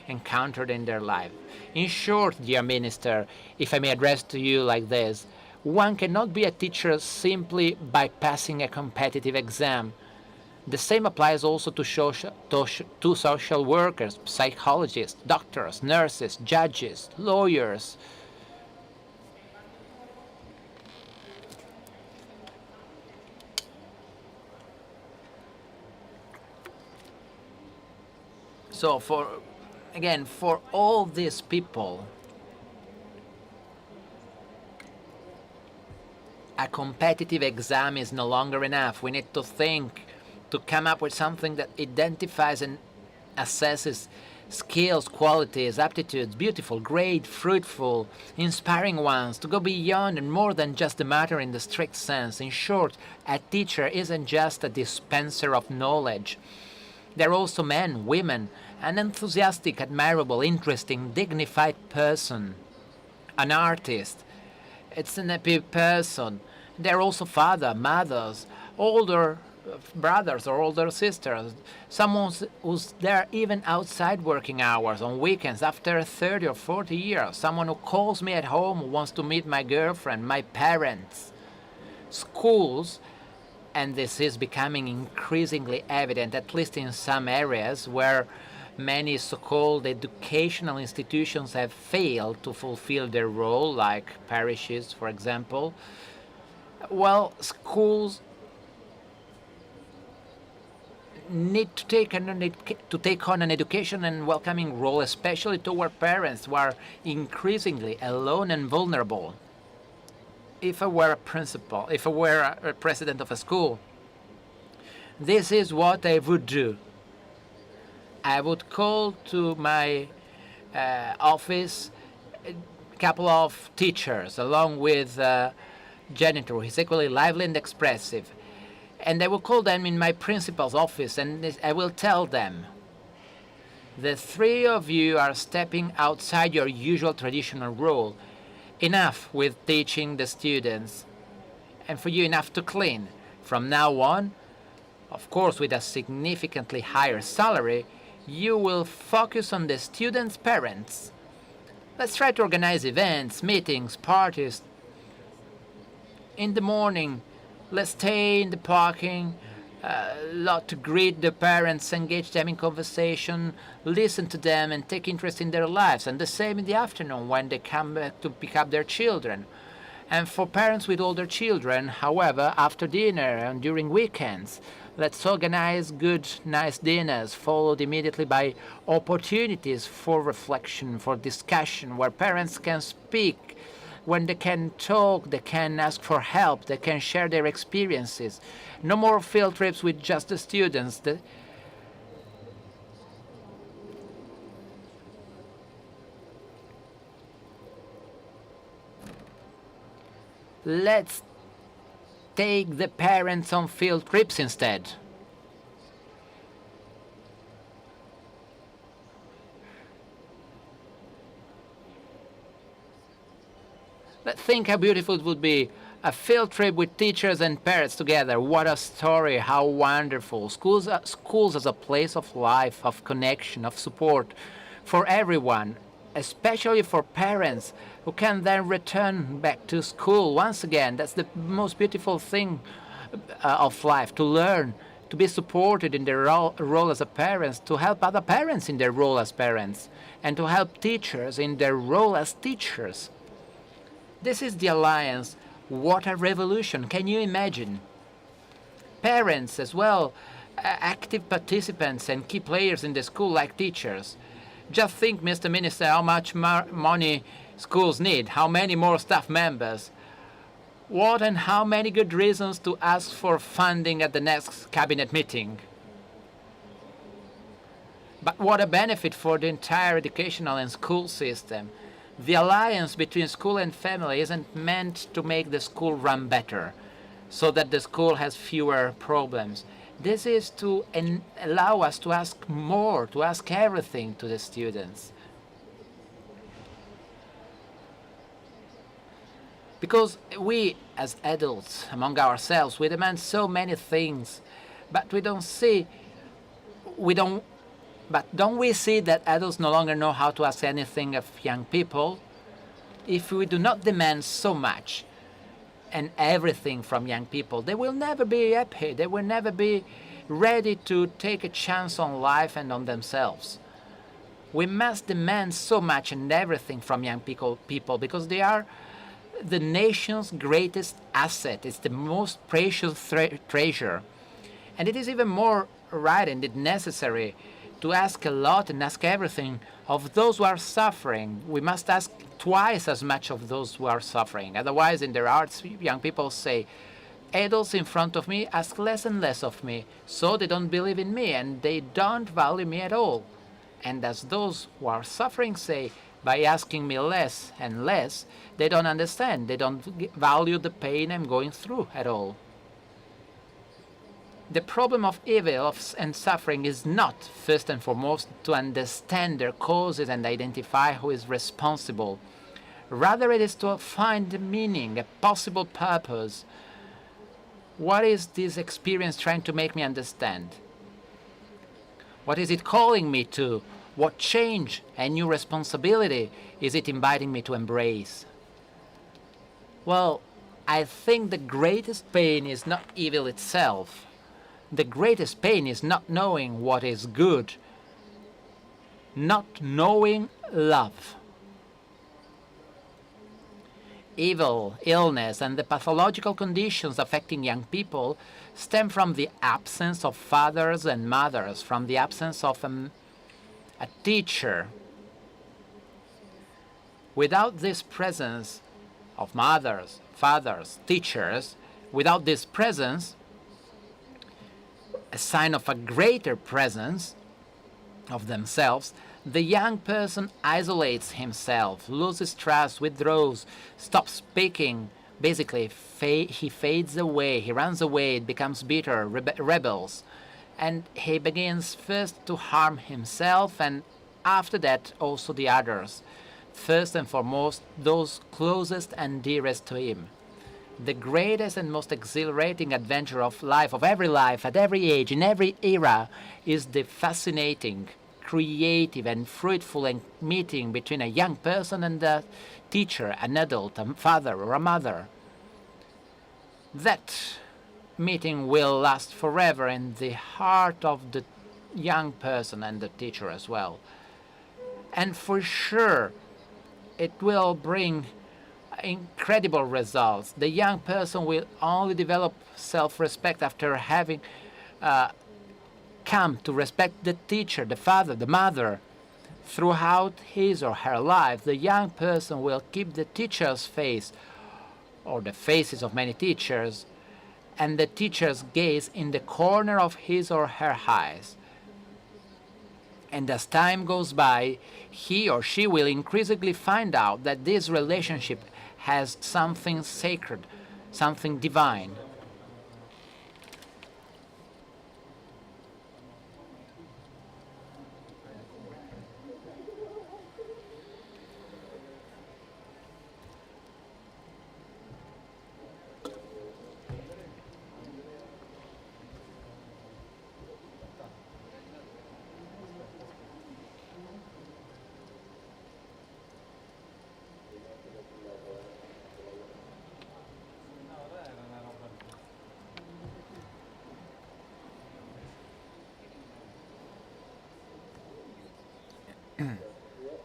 encountered in their life. In short, dear Minister, if I may address to you like this, one cannot be a teacher simply by passing a competitive exam. The same applies also to social workers, psychologists, doctors, nurses, judges, lawyers. So for all these people, a competitive exam is no longer enough. We need to think, to come up with something that identifies and assesses skills, qualities, aptitudes, beautiful, great, fruitful, inspiring ones, to go beyond and more than just the matter in the strict sense. In short, a teacher isn't just a dispenser of knowledge. They're also men, women, an enthusiastic, admirable, interesting, dignified person, an artist. It's an happy person. They're also father, mothers, older brothers or older sisters, someone who's there even outside working hours, on weekends, after 30 or 40 years, someone who calls me at home, who wants to meet my girlfriend, my parents. Schools, and this is becoming increasingly evident, at least in some areas where many so-called educational institutions have failed to fulfill their role, like parishes, for example. Well, schools need to take on an education and welcoming role, especially toward parents who are increasingly alone and vulnerable. If I were a principal, if I were a president of a school, this is what I would do. I would call to my office a couple of teachers, along with a janitor who is equally lively and expressive. And I will call them in my principal's office, and I will tell them, the three of you are stepping outside your usual traditional role. Enough with teaching the students, and for you enough to clean. From now on, of course with a significantly higher salary, you will focus on the students' parents. Let's try to organize events, meetings, parties. In the morning, let's stay in the parking lot to greet the parents, engage them in conversation, listen to them, and take interest in their lives. And the same in the afternoon when they come back to pick up their children. And for parents with older children, however, after dinner and during weekends, let's organize good, nice dinners, followed immediately by opportunities for reflection, for discussion, where parents can speak, when they can talk, they can ask for help, they can share their experiences. No more field trips with just the students. Let's take the parents on field trips instead. Let's think how beautiful it would be A field trip with teachers and parents together. What a story, how wonderful. Schools as a place of life, of connection, of support for everyone, especially for parents who can then return back to school once again. That's the most beautiful thing of life, to learn, to be supported in their role as a parent, to help other parents in their role as parents, and to help teachers in their role as teachers. This is the alliance. What a revolution. Can you imagine? Parents as well, active participants and key players in the school like teachers. Just think, Mr. Minister, how much money schools need, how many more staff members. What and how many good reasons to ask for funding at the next cabinet meeting. But what a benefit for the entire educational and school system. The alliance between school and family isn't meant to make the school run better, so that the school has fewer problems. This is to allow us to ask more, to ask everything to the students. Because we, as adults, among ourselves, we demand so many things, but don't we see that adults no longer know how to ask anything of young people? If we do not demand so much and everything from young people, they will never be happy. They will never be ready to take a chance on life and on themselves. We must demand so much and everything from young people because they are the nation's greatest asset. It's the most precious treasure. And it is even more right and necessary to ask a lot and ask everything of those who are suffering. We must ask twice as much of those who are suffering. Otherwise, in their hearts, young people say, adults in front of me ask less and less of me, so they don't believe in me and they don't value me at all. And as those who are suffering say, by asking me less and less, they don't understand, they don't value the pain I'm going through at all. The problem of evil and suffering is not, first and foremost, to understand their causes and identify who is responsible. Rather, it is to find a meaning, a possible purpose. What is this experience trying to make me understand? What is it calling me to? What change and new responsibility is it inviting me to embrace? Well, I think the greatest pain is not evil itself. The greatest pain is not knowing what is good, not knowing love. Evil, illness, and the pathological conditions affecting young people stem from the absence of fathers and mothers, from the absence of a teacher. Without this presence of mothers, fathers, teachers, without this presence, a sign of a greater presence of themselves, the young person isolates himself, loses trust, withdraws, stops speaking. Basically, he fades away, he runs away, becomes bitter, rebels. And he begins first to harm himself and after that also the others. First and foremost, those closest and dearest to him. The greatest and most exhilarating adventure of life, of every life, at every age, in every era, is the fascinating, creative and fruitful meeting between a young person and a teacher, an adult, a father or a mother. That meeting will last forever in the heart of the young person and the teacher as well. And for sure, it will bring incredible results. The young person will only develop self-respect after having come to respect the teacher, the father, the mother. Throughout his or her life, the young person will keep the teacher's face, or the faces of many teachers, and the teacher's gaze in the corner of his or her eyes. And as time goes by, he or she will increasingly find out that this relationship has something sacred, something divine.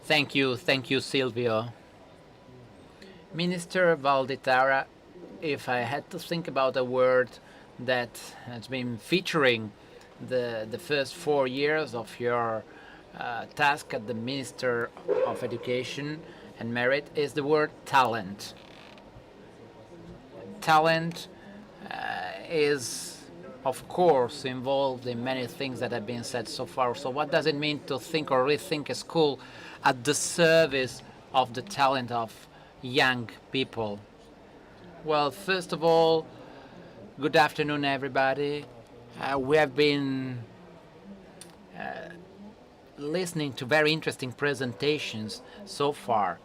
Thank you, Silvio. Minister Valditara, if I had to think about a word that has been featuring the first 4 years of your task at the Minister of Education and Merit, is the word talent. Talent is, of course, involved in many things that have been said so far. So what does it mean to think or rethink a school at the service of the talent of young people? Well, first of all, good afternoon, everybody. We have been listening to very interesting presentations so far.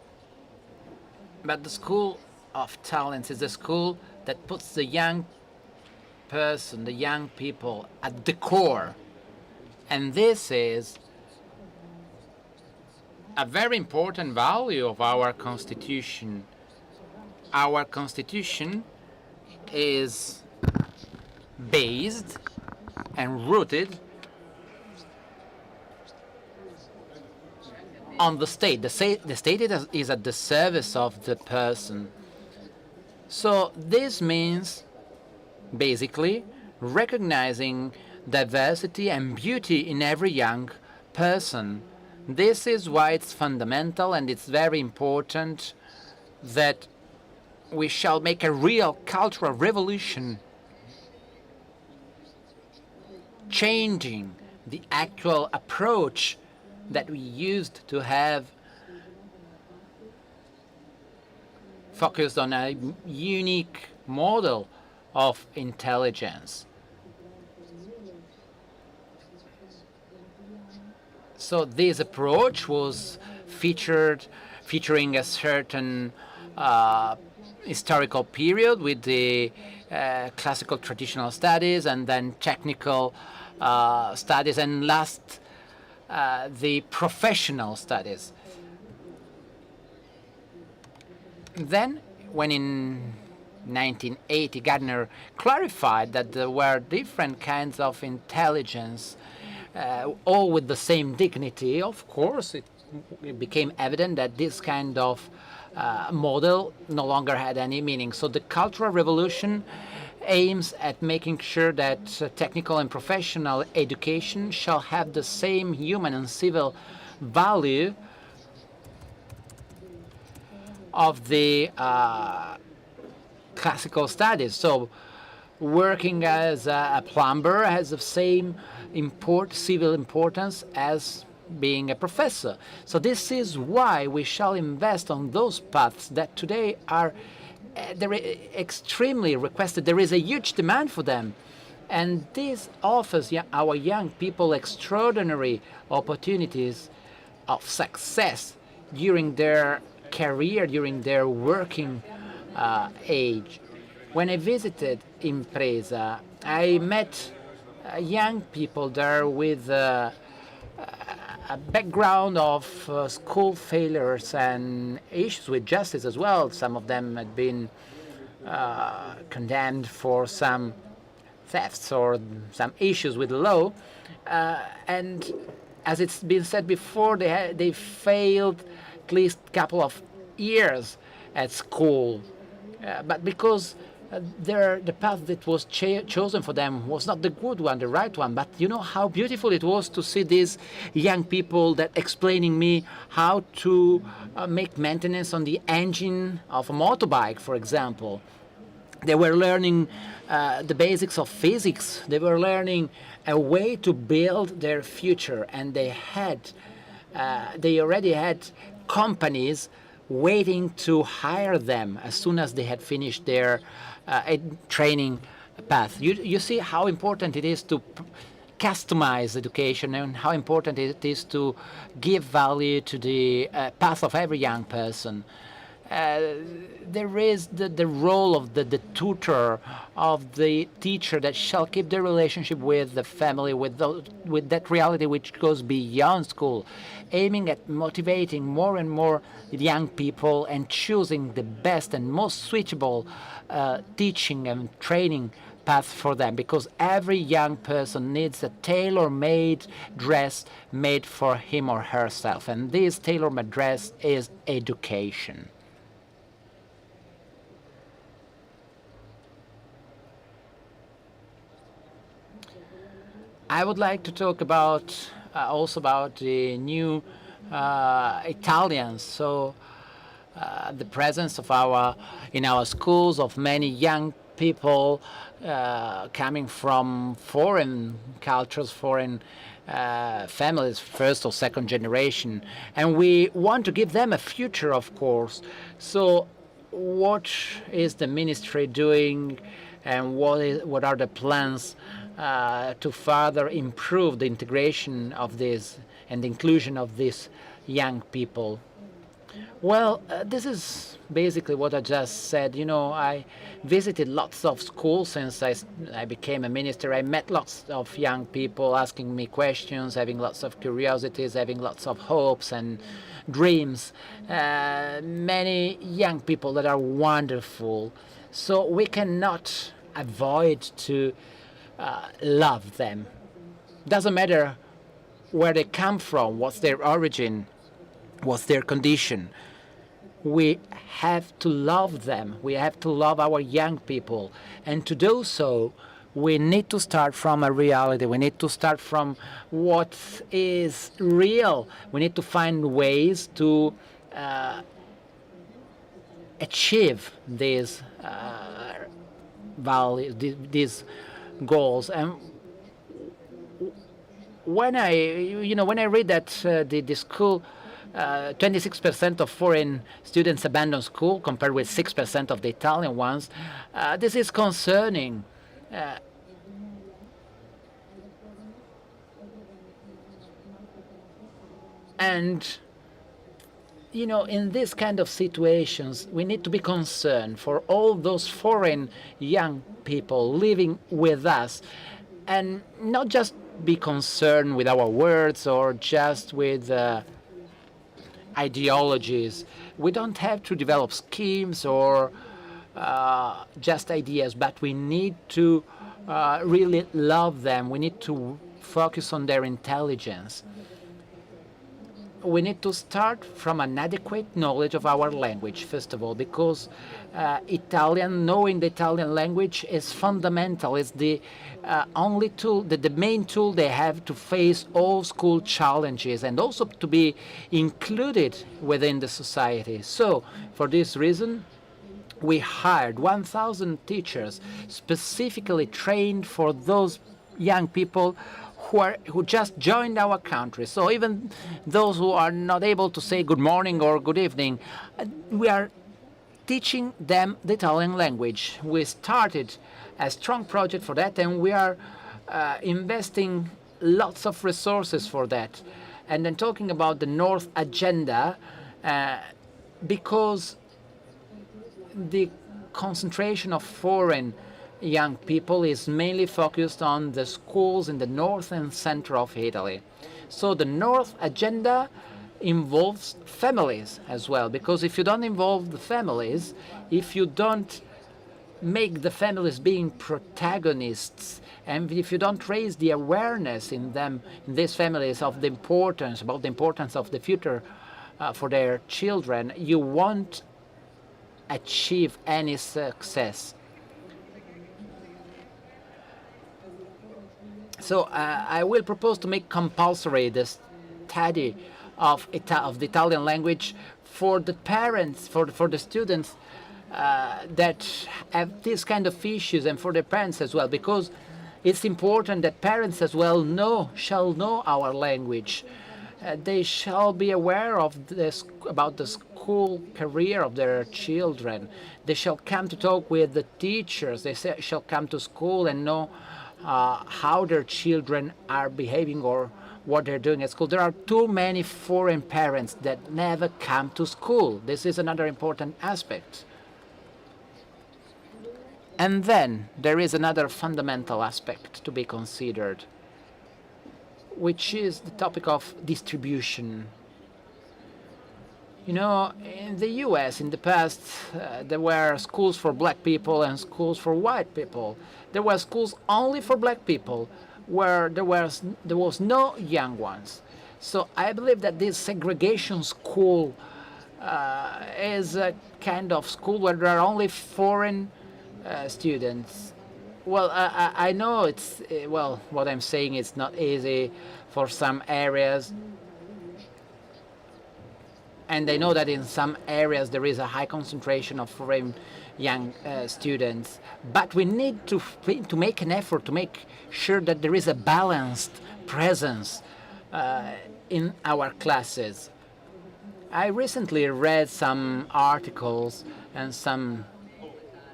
But the School of Talents is a school that puts the young person, the young people, at the core. And this is a very important value of our Constitution. Our Constitution is based and rooted on the state. The state is at the service of the person. So this means basically recognizing diversity and beauty in every young person. This is why it's fundamental, and it's very important that we shall make a real cultural revolution, changing the actual approach that we used to have, focused on a unique model of intelligence. So this approach was featuring a certain historical period with the classical traditional studies, and then technical studies, and last the professional studies. Then, when in 1980 Gardner clarified that there were different kinds of intelligence, all with the same dignity, of course, it became evident that this kind of model no longer had any meaning. So the Cultural Revolution aims at making sure that technical and professional education shall have the same human and civil value of the classical studies. So working as a plumber has the same civil importance as being a professor. So this is why we shall invest on those paths that today are extremely requested. There is a huge demand for them. And this offers our young people extraordinary opportunities of success during their career, during their working age. When I visited In-presa, I met young people there with a background of school failures and issues with justice as well. Some of them had been condemned for some thefts or some issues with the law. And as it's been said before, they failed at least a couple of years at school. But because the path that was chosen for them was not the good one, the right one. But you know how beautiful it was to see these young people that explaining me how to make maintenance on the engine of a motorbike, for example. They were learning the basics of physics. They were learning a way to build their future, and they already had companies waiting to hire them as soon as they had finished their training path. You see how important it is to customize education, and how important it is to give value to the path of every young person. There is the role of the tutor, of the teacher, that shall keep the relationship with the family, with that reality which goes beyond school, aiming at motivating more and more young people and choosing the best and most suitable teaching and training path for them, because every young person needs a tailor-made dress made for him or herself, and this tailor-made dress is education. I would like to talk about also about the new Italians. So the presence of in our schools of many young people coming from foreign cultures, foreign families, first or second generation, and we want to give them a future, of course. So what is the ministry doing, and what are the plans to further improve the integration of this and the inclusion of these young people? Well, this is basically what I just said. You know, I visited lots of schools since I became a minister. I met lots of young people asking me questions, having lots of curiosities, having lots of hopes and dreams. Many young people that are wonderful. So we cannot avoid to love them. Doesn't matter where they come from, what's their origin, what's their condition. We have to love them. We have to love our young people. And to do so, we need to start from a reality. We need to start from what is real. We need to find ways to achieve these values, these goals. And when I read that the school, 26% of foreign students abandon school compared with 6% of the Italian ones, this is concerning. And you know, in this kind of situations, we need to be concerned for all those foreign young people living with us, and not just be concerned with our words or just with ideologies. We don't have to develop schemes or just ideas, but we need to really love them. We need to focus on their intelligence. We need to start from an adequate knowledge of our language, first of all, because knowing the Italian language is fundamental. It's the only tool, the main tool they have to face all school challenges and also to be included within the society. So, for this reason, we hired 1,000 teachers specifically trained for those young people who just joined our country. So even those who are not able to say good morning or good evening, we are teaching them the Italian language. We started a strong project for that, and we are investing lots of resources for that. And then talking about the North Agenda, because the concentration of foreign young people is mainly focused on the schools in the north and center of Italy. So the North Agenda involves families as well, because if you don't involve the families, if you don't make the families being protagonists, and if you don't raise the awareness in them, in these families, of the importance, about the importance of the future for their children, you won't achieve any success. So I will propose to make compulsory the study of the Italian language for the parents, for the students that have this kind of issues, and for the parents as well, because it's important that parents as well shall know our language. They shall be aware of about the school career of their children. They shall come to talk with the teachers. They shall come to school and know how their children are behaving or what they're doing at school. There are too many foreign parents that never come to school. This is another important aspect. And then there is another fundamental aspect to be considered, which is the topic of distribution. You know, in the US in the past, there were schools for black people and schools for white people. There were schools only for black people where there was no young ones. So I believe that this segregation school is a kind of school where there are only foreign students. Well, I know it's, well, what I'm saying is not easy for some areas. And I know that in some areas there is a high concentration of foreign young students. But we need to make an effort to make sure that there is a balanced presence in our classes. I recently read some articles and some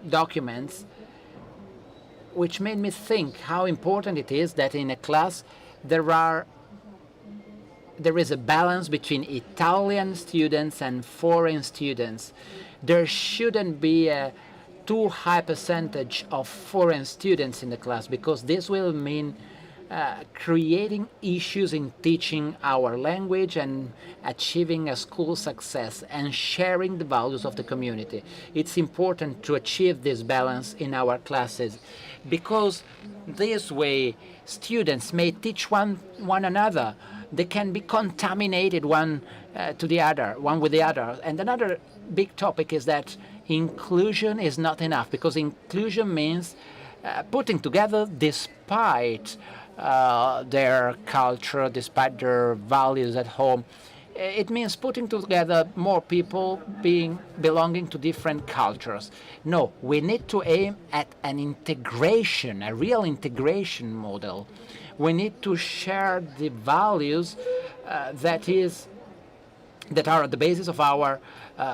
documents which made me think how important it is that in a class there is a balance between Italian students and foreign students. There shouldn't be a too high percentage of foreign students in the class, because this will mean creating issues in teaching our language and achieving a school success and sharing the values of the community. It's important to achieve this balance in our classes, because this way students may teach one another. They can be contaminated one with the other. And another big topic is that inclusion is not enough, because inclusion means putting together despite their culture, despite their values at home. It means putting together more people belonging to different cultures. No, we need to aim at an integration, a real integration model. We need to share the values that are at the basis of our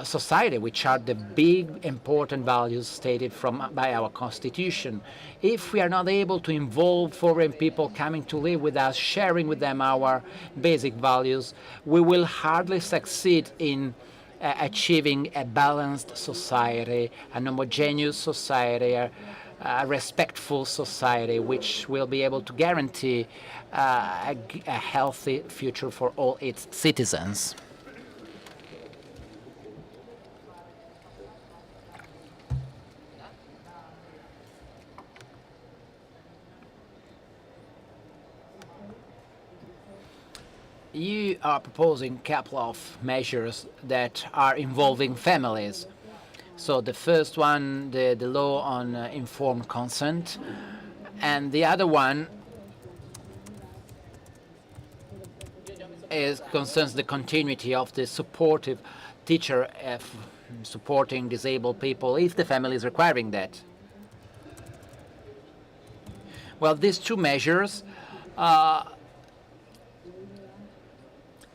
society, which are the big important values stated by our Constitution. If we are not able to involve foreign people coming to live with us, sharing with them our basic values, we will hardly succeed in achieving a balanced society, an homogeneous society, a respectful society, which will be able to guarantee a healthy future for all its citizens. You are proposing a couple of measures that are involving families. So the first one, the law on informed consent, and the other one concerns the continuity of the supportive teacher supporting disabled people if the family is requiring that. Well, these two measures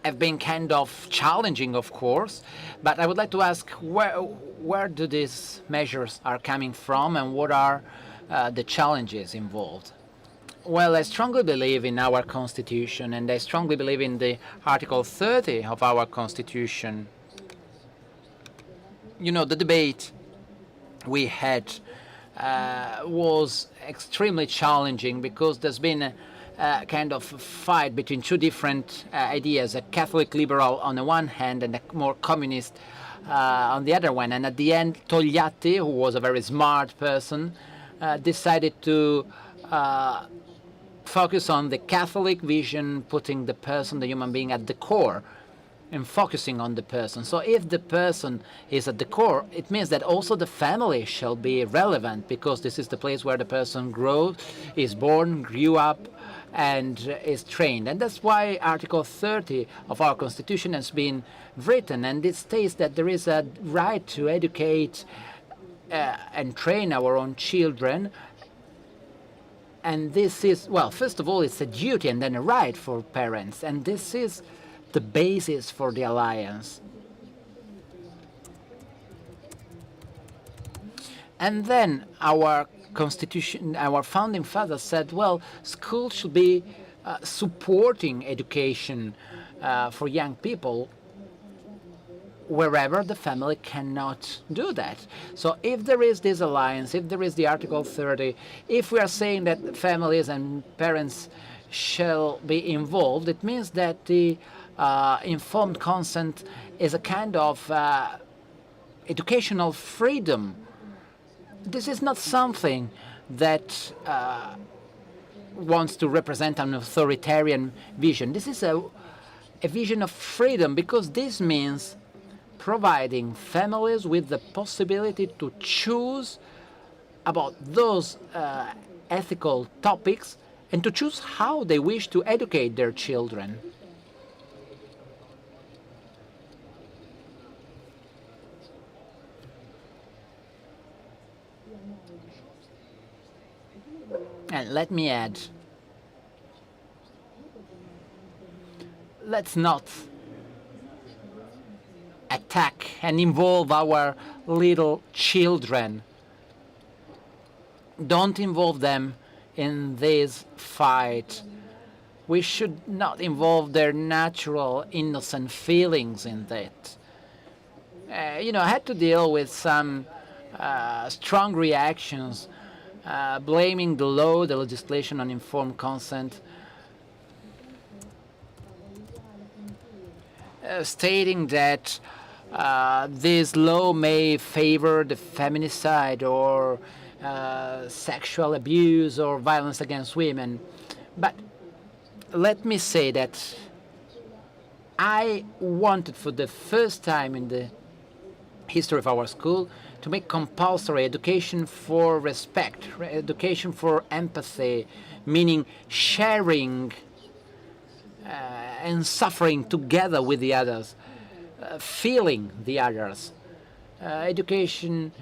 have been kind of challenging, of course, but I would like to ask where do these measures are coming from and what are the challenges involved? Well, I strongly believe in our Constitution, and I strongly believe in the Article 30 of our Constitution. You know, the debate we had was extremely challenging, because there's been a kind of fight between two different ideas, a Catholic liberal on the one hand and a more communist on the other one. And at the end, Togliatti, who was a very smart person, decided to focus on the Catholic vision, putting the person, the human being, at the core and focusing on the person. So if the person is at the core, it means that also the family shall be relevant, because this is the place where the person grows, is born, grew up, and is trained. And that's why Article 30 of our Constitution has been written, and it states that there is a right to educate and train our own children. And this is, well, first of all, it's a duty and then a right for parents, and this is the basis for the alliance. And then our Constitution, our founding fathers said, well, schools should be supporting education for young people wherever the family cannot do that. So if there is this alliance, if there is the Article 30, if we are saying that families and parents shall be involved, it means that the informed consent is a kind of educational freedom. This is not something that wants to represent an authoritarian vision. This is a vision of freedom, because this means providing families with the possibility to choose about those ethical topics and to choose how they wish to educate their children. And let me add, let's not attack and involve our little children. Don't involve them in this fight. We should not involve their natural, innocent feelings in that. I had to deal with some strong reactions blaming the law, the legislation on informed consent, stating that this law may favor the feminicide or sexual abuse or violence against women. But let me say that I wanted, for the first time in the history of our school, to make compulsory education for respect, education for empathy, meaning sharing and suffering together with the others, feeling the others, education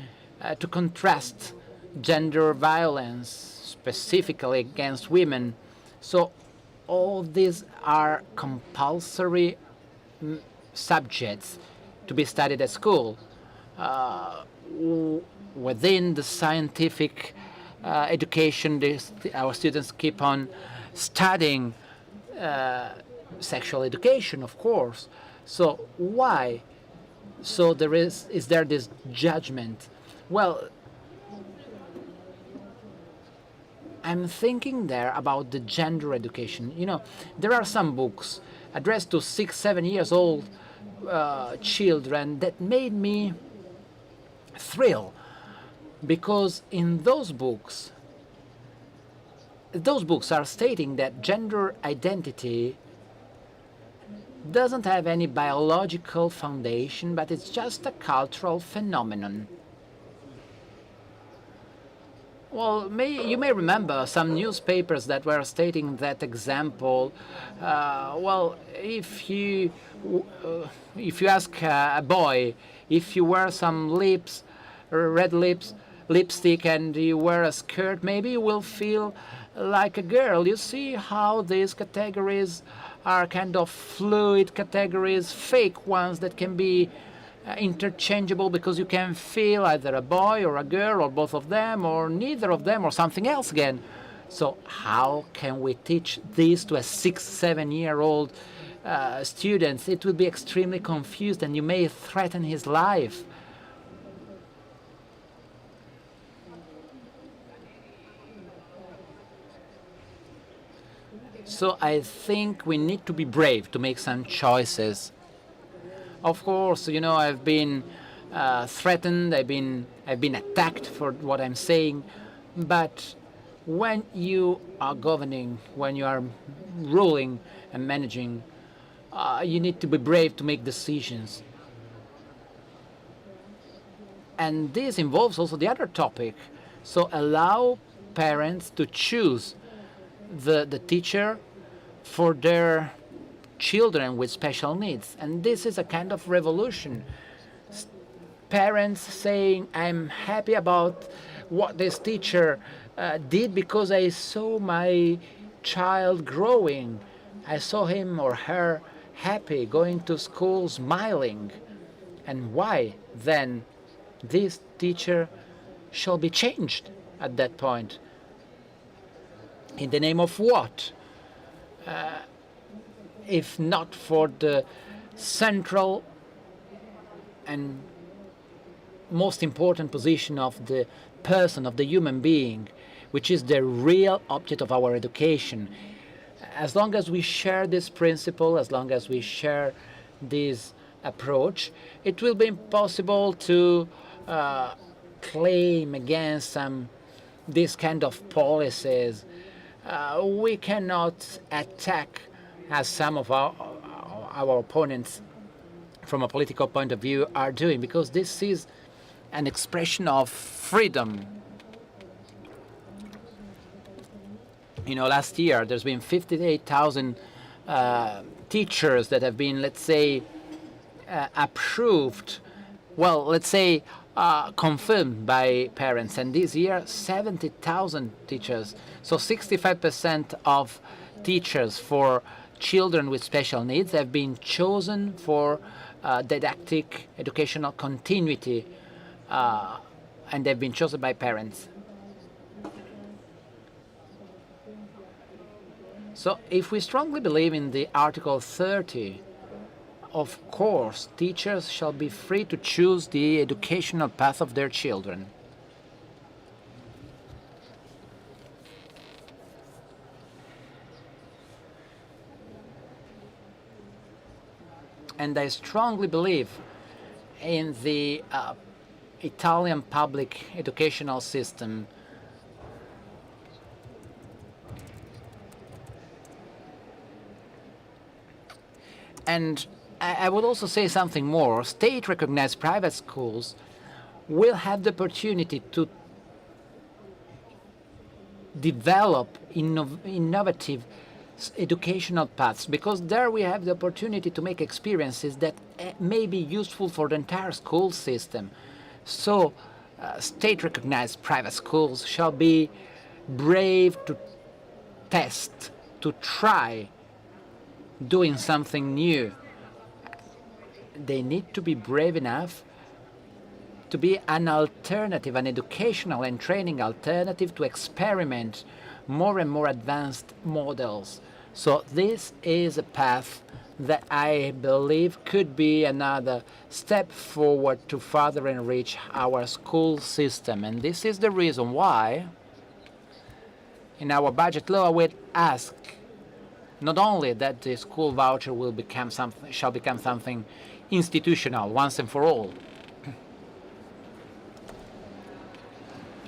to contrast gender violence, specifically against women. So all these are compulsory subjects to be studied at school. Within the scientific education, our students keep on studying sexual education, of course. So why? So is there this judgment? Well, I'm thinking there about the gender education. There are some books addressed to 6, 7 years old children that made me thrill, because in those books are stating that gender identity doesn't have any biological foundation, but it's just a cultural phenomenon. Well, you may remember some newspapers that were stating that example. Well, if you ask a boy if you wear some red lipstick and you wear a skirt, maybe you will feel like a girl. You see how these categories are kind of fluid categories, fake ones that can be interchangeable, because you can feel either a boy or a girl or both of them or neither of them or something else again. So how can we teach this to a 6, 7-year-old student? It will be extremely confused and you may threaten his life. So I think we need to be brave to make some choices. Of course, I've been threatened, I've been attacked for what I'm saying, but when you are governing, when you are ruling and managing, you need to be brave to make decisions. And this involves also the other topic. So allow parents to choose the teacher for their children with special needs. And this is a kind of revolution. Parents saying, I'm happy about what this teacher did because I saw my child growing. I saw him or her happy, going to school, smiling. And why then this teacher shall be changed at that point? In the name of what? If not for the central and most important position of the person, of the human being, which is the real object of our education. as long as we share this principle, as long as we share this approach, it will be impossible to claim against this kind of policies. We cannot attack, as some of our opponents from a political point of view are doing, because this is an expression of freedom. You know, last year there's been 58,000 teachers that have been, let's say, approved, well, let's say, confirmed by parents, and this year 70,000 teachers. So 65% of teachers for children with special needs have been chosen for didactic educational continuity, and they've been chosen by parents. So if we strongly believe in the Article 30, of course, teachers shall be free to choose the educational path of their children. And I strongly believe in the Italian public educational system. And I would also say something more. State-recognized private schools will have the opportunity to develop innovative educational paths, because there we have the opportunity to make experiences that may be useful for the entire school system. So state-recognized private schools shall be brave to test, to try doing something new. They need to be brave enough to be an alternative, an educational and training alternative, to experiment more and more advanced models. So this is a path that I believe could be another step forward to further enrich our school system. And this is the reason why in our budget law we ask not only that the school voucher will become something, shall become something institutional once and for all,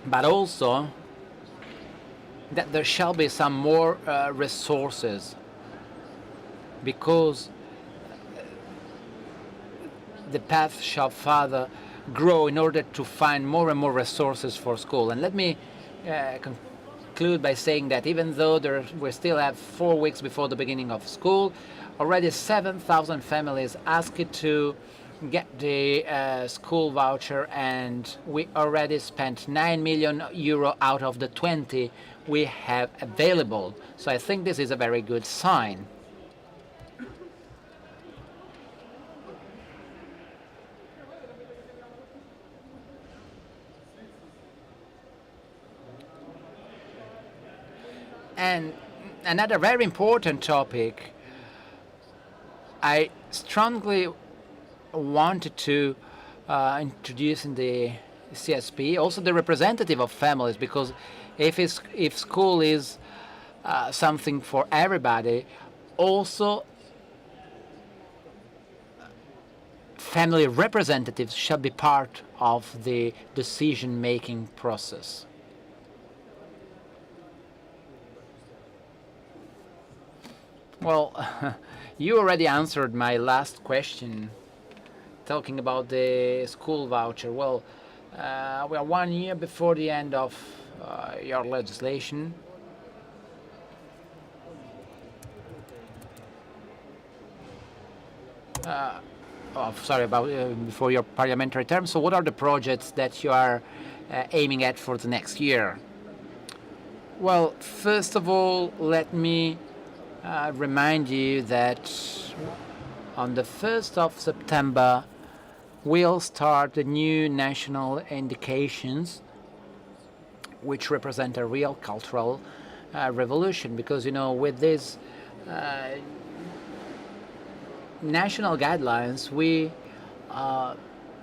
but also that there shall be some more resources, because the path shall further grow in order to find more and more resources for school. And let me conclude by saying that even though we still have 4 weeks before the beginning of school, already 7,000 families asked to get the school voucher, and we already spent 9 million euro out of the 20 we have available. So I think this is a very good sign. And another very important topic I strongly wanted to introduce in the CSP, also the representative of families, because if school is something for everybody, also family representatives shall be part of the decision-making process. Well, you already answered my last question, talking about the school voucher. Well, we are 1 year before the end of your legislation. Before your parliamentary term. So what are the projects that you are aiming at for the next year? Well, first of all, let me remind you that on the 1st of September we'll start the new national indications, which represent a real cultural revolution, because, you know, with these national guidelines we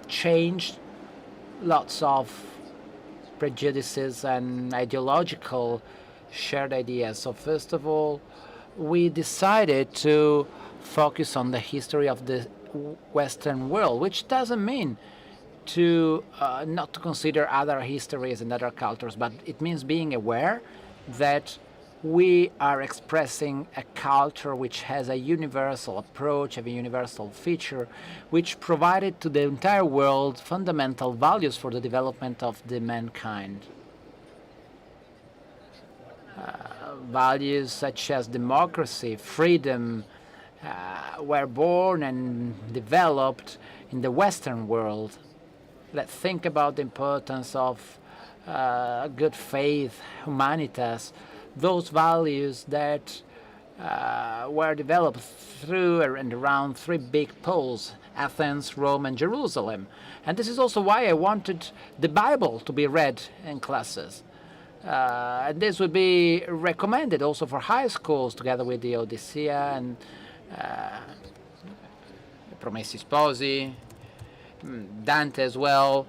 changed lots of prejudices and ideological shared ideas. So first of all, we decided to focus on the history of the Western world, which doesn't mean to not to consider other histories and other cultures, but it means being aware that we are expressing a culture which has a universal approach, a universal feature, which provided to the entire world fundamental values for the development of the mankind. Values such as democracy, freedom, were born and developed in the Western world. Let's think about the importance of good faith, humanitas, those values that were developed through and around three big poles, Athens, Rome, and Jerusalem. And this is also why I wanted the Bible to be read in classes. And this would be recommended also for high schools, together with the Odissea and Promessi Sposi, Dante as well,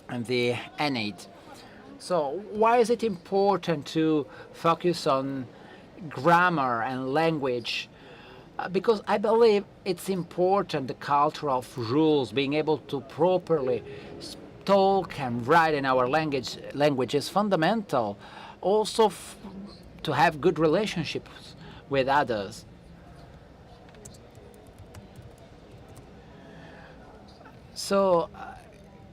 and the Aeneid. So why is it important to focus on grammar and language? Because I believe it's important, the culture of rules, being able to properly talk and write in our language is fundamental. Also to have good relationships with others. So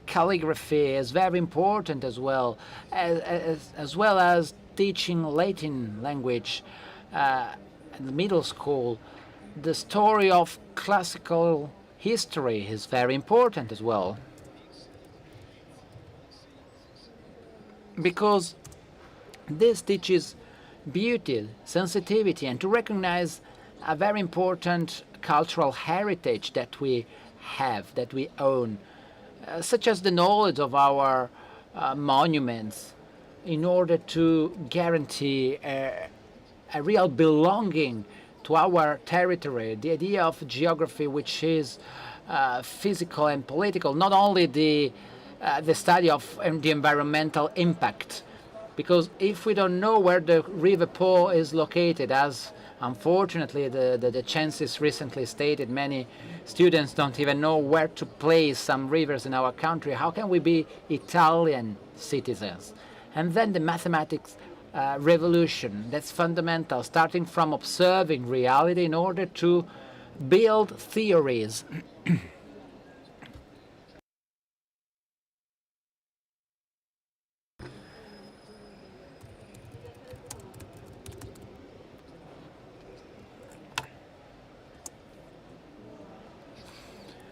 calligraphy is very important as well as teaching Latin language in the middle school. The story of classical history is very important as well, because this teaches beauty, sensitivity, and to recognize a very important cultural heritage that we have, that we own, such as the knowledge of our monuments, in order to guarantee a real belonging to our territory, the idea of geography, which is physical and political, not only the study of the environmental impact. Because if we don't know where the River Po is located, as unfortunately the census recently stated, many students don't even know where to place some rivers in our country, how can we be Italian citizens? And then the mathematics revolution, that's fundamental, starting from observing reality in order to build theories.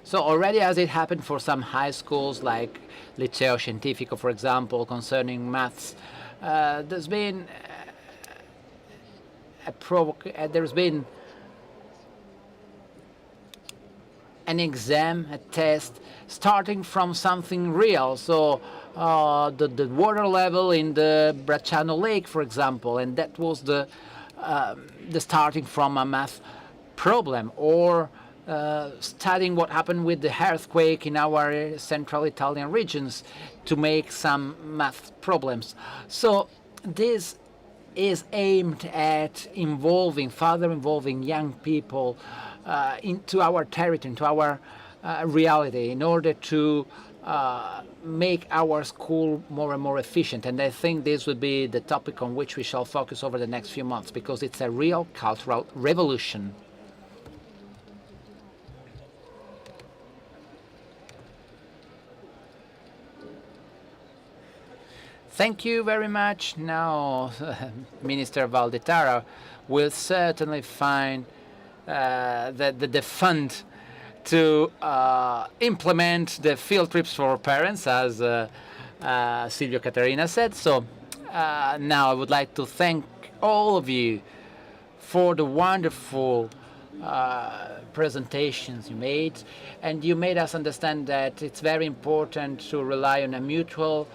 So already, as it happened for some high schools like Liceo Scientifico, for example, concerning maths, there's been an exam, a test, starting from something real. So the water level in the Bracciano Lake, for example, and that was the starting from a math problem, or studying what happened with the earthquake in our central Italian regions to make some math problems. So this is aimed at further involving young people into our territory, into our reality, in order to make our school more and more efficient. And I think this will be the topic on which we shall focus over the next few months, because it's a real cultural revolution. Thank you very much. Now, Minister Valditara will certainly find the fund to implement the field trips for parents, as Silvio Cattarina said. So now I would like to thank all of you for the wonderful presentations you made, and you made us understand that it's very important to rely on a mutual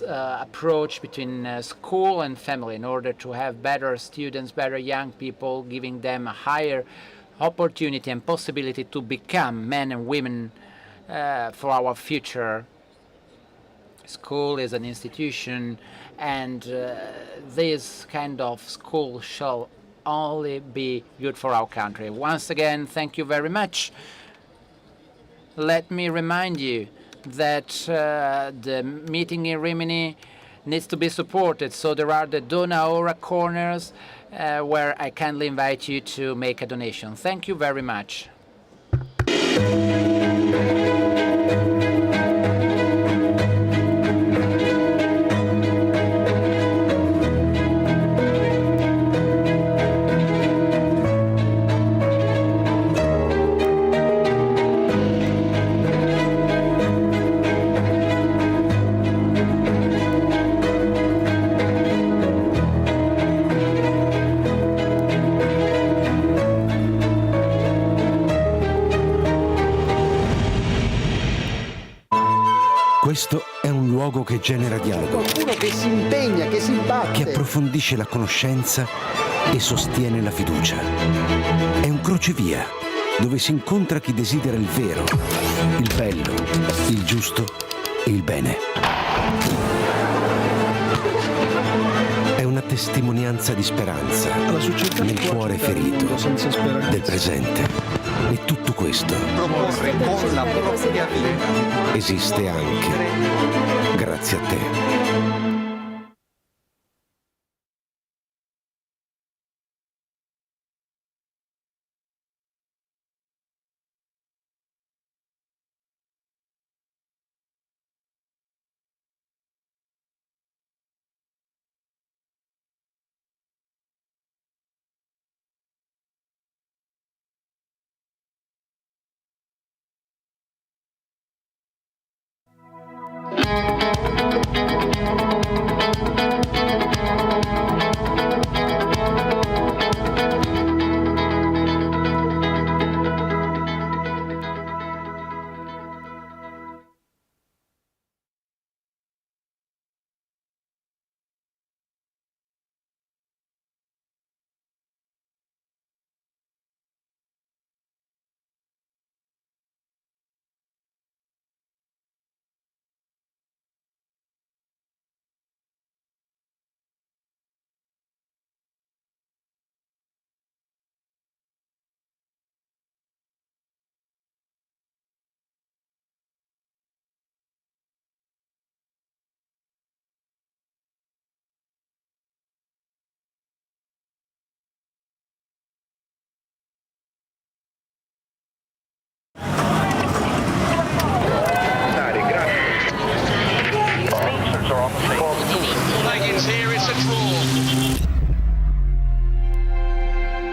approach between school and family in order to have better students, better young people, giving them a higher opportunity and possibility to become men and women for our future. School is an institution, and this kind of school shall only be good for our country. Once again, thank you very much. Let me remind you that the meeting in Rimini needs to be supported. So there are the Dona Ora corners where I kindly invite you to make a donation. Thank you very much.
Questo è un luogo che genera dialogo,
Qualcuno che si impegna, che si batte.
che approfondisce la conoscenza e sostiene la fiducia. È un crocevia dove si incontra chi desidera il vero, il bello, il giusto e il bene. È una testimonianza di speranza nel cuore ferito del presente. E tutto questo
Proporre con la propria vita.
esiste anche grazie a te.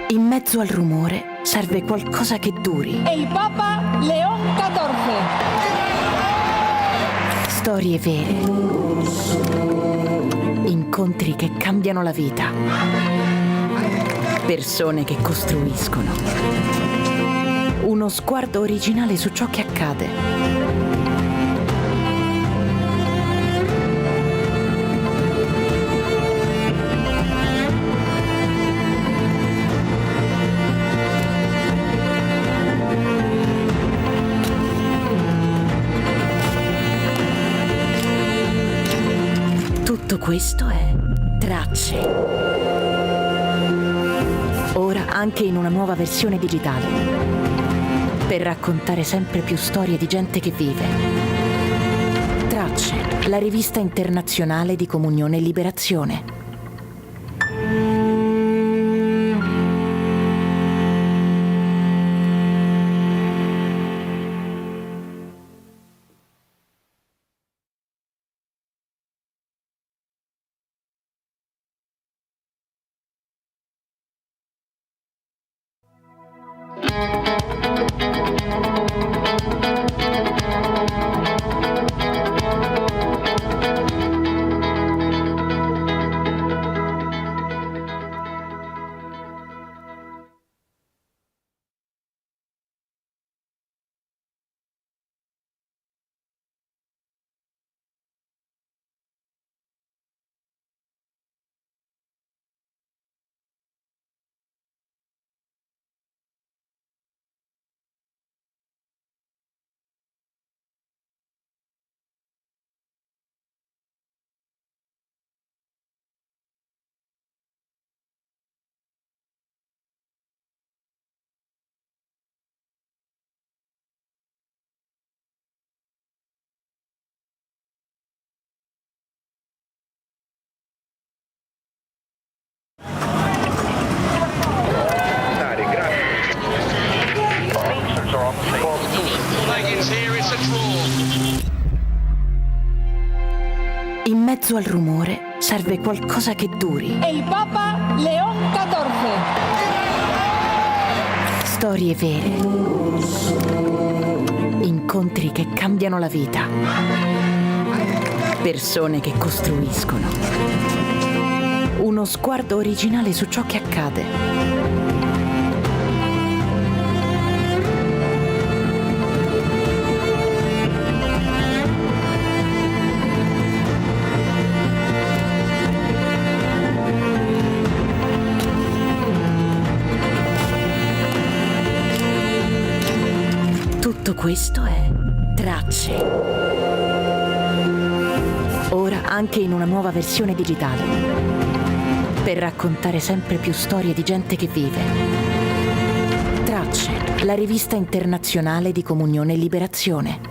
In mezzo al rumore serve qualcosa che duri.
El Papa León XIV.
Storie vere. Incontri che cambiano la vita. Persone che costruiscono. Uno sguardo originale su ciò che accade. Tutto questo è Tracce. Ora anche in una nuova versione digitale. Per raccontare sempre più storie di gente che vive. Tracce, la rivista internazionale di Comunione e Liberazione. In mezzo al rumore serve qualcosa che duri.
El Papa León XIV.
Storie vere. Incontri che cambiano la vita. Persone che costruiscono. Uno sguardo originale su ciò che accade. Tutto questo è Tracce. Ora anche in una nuova versione digitale. Per raccontare sempre più storie di gente che vive. Tracce, la rivista internazionale di Comunione e Liberazione.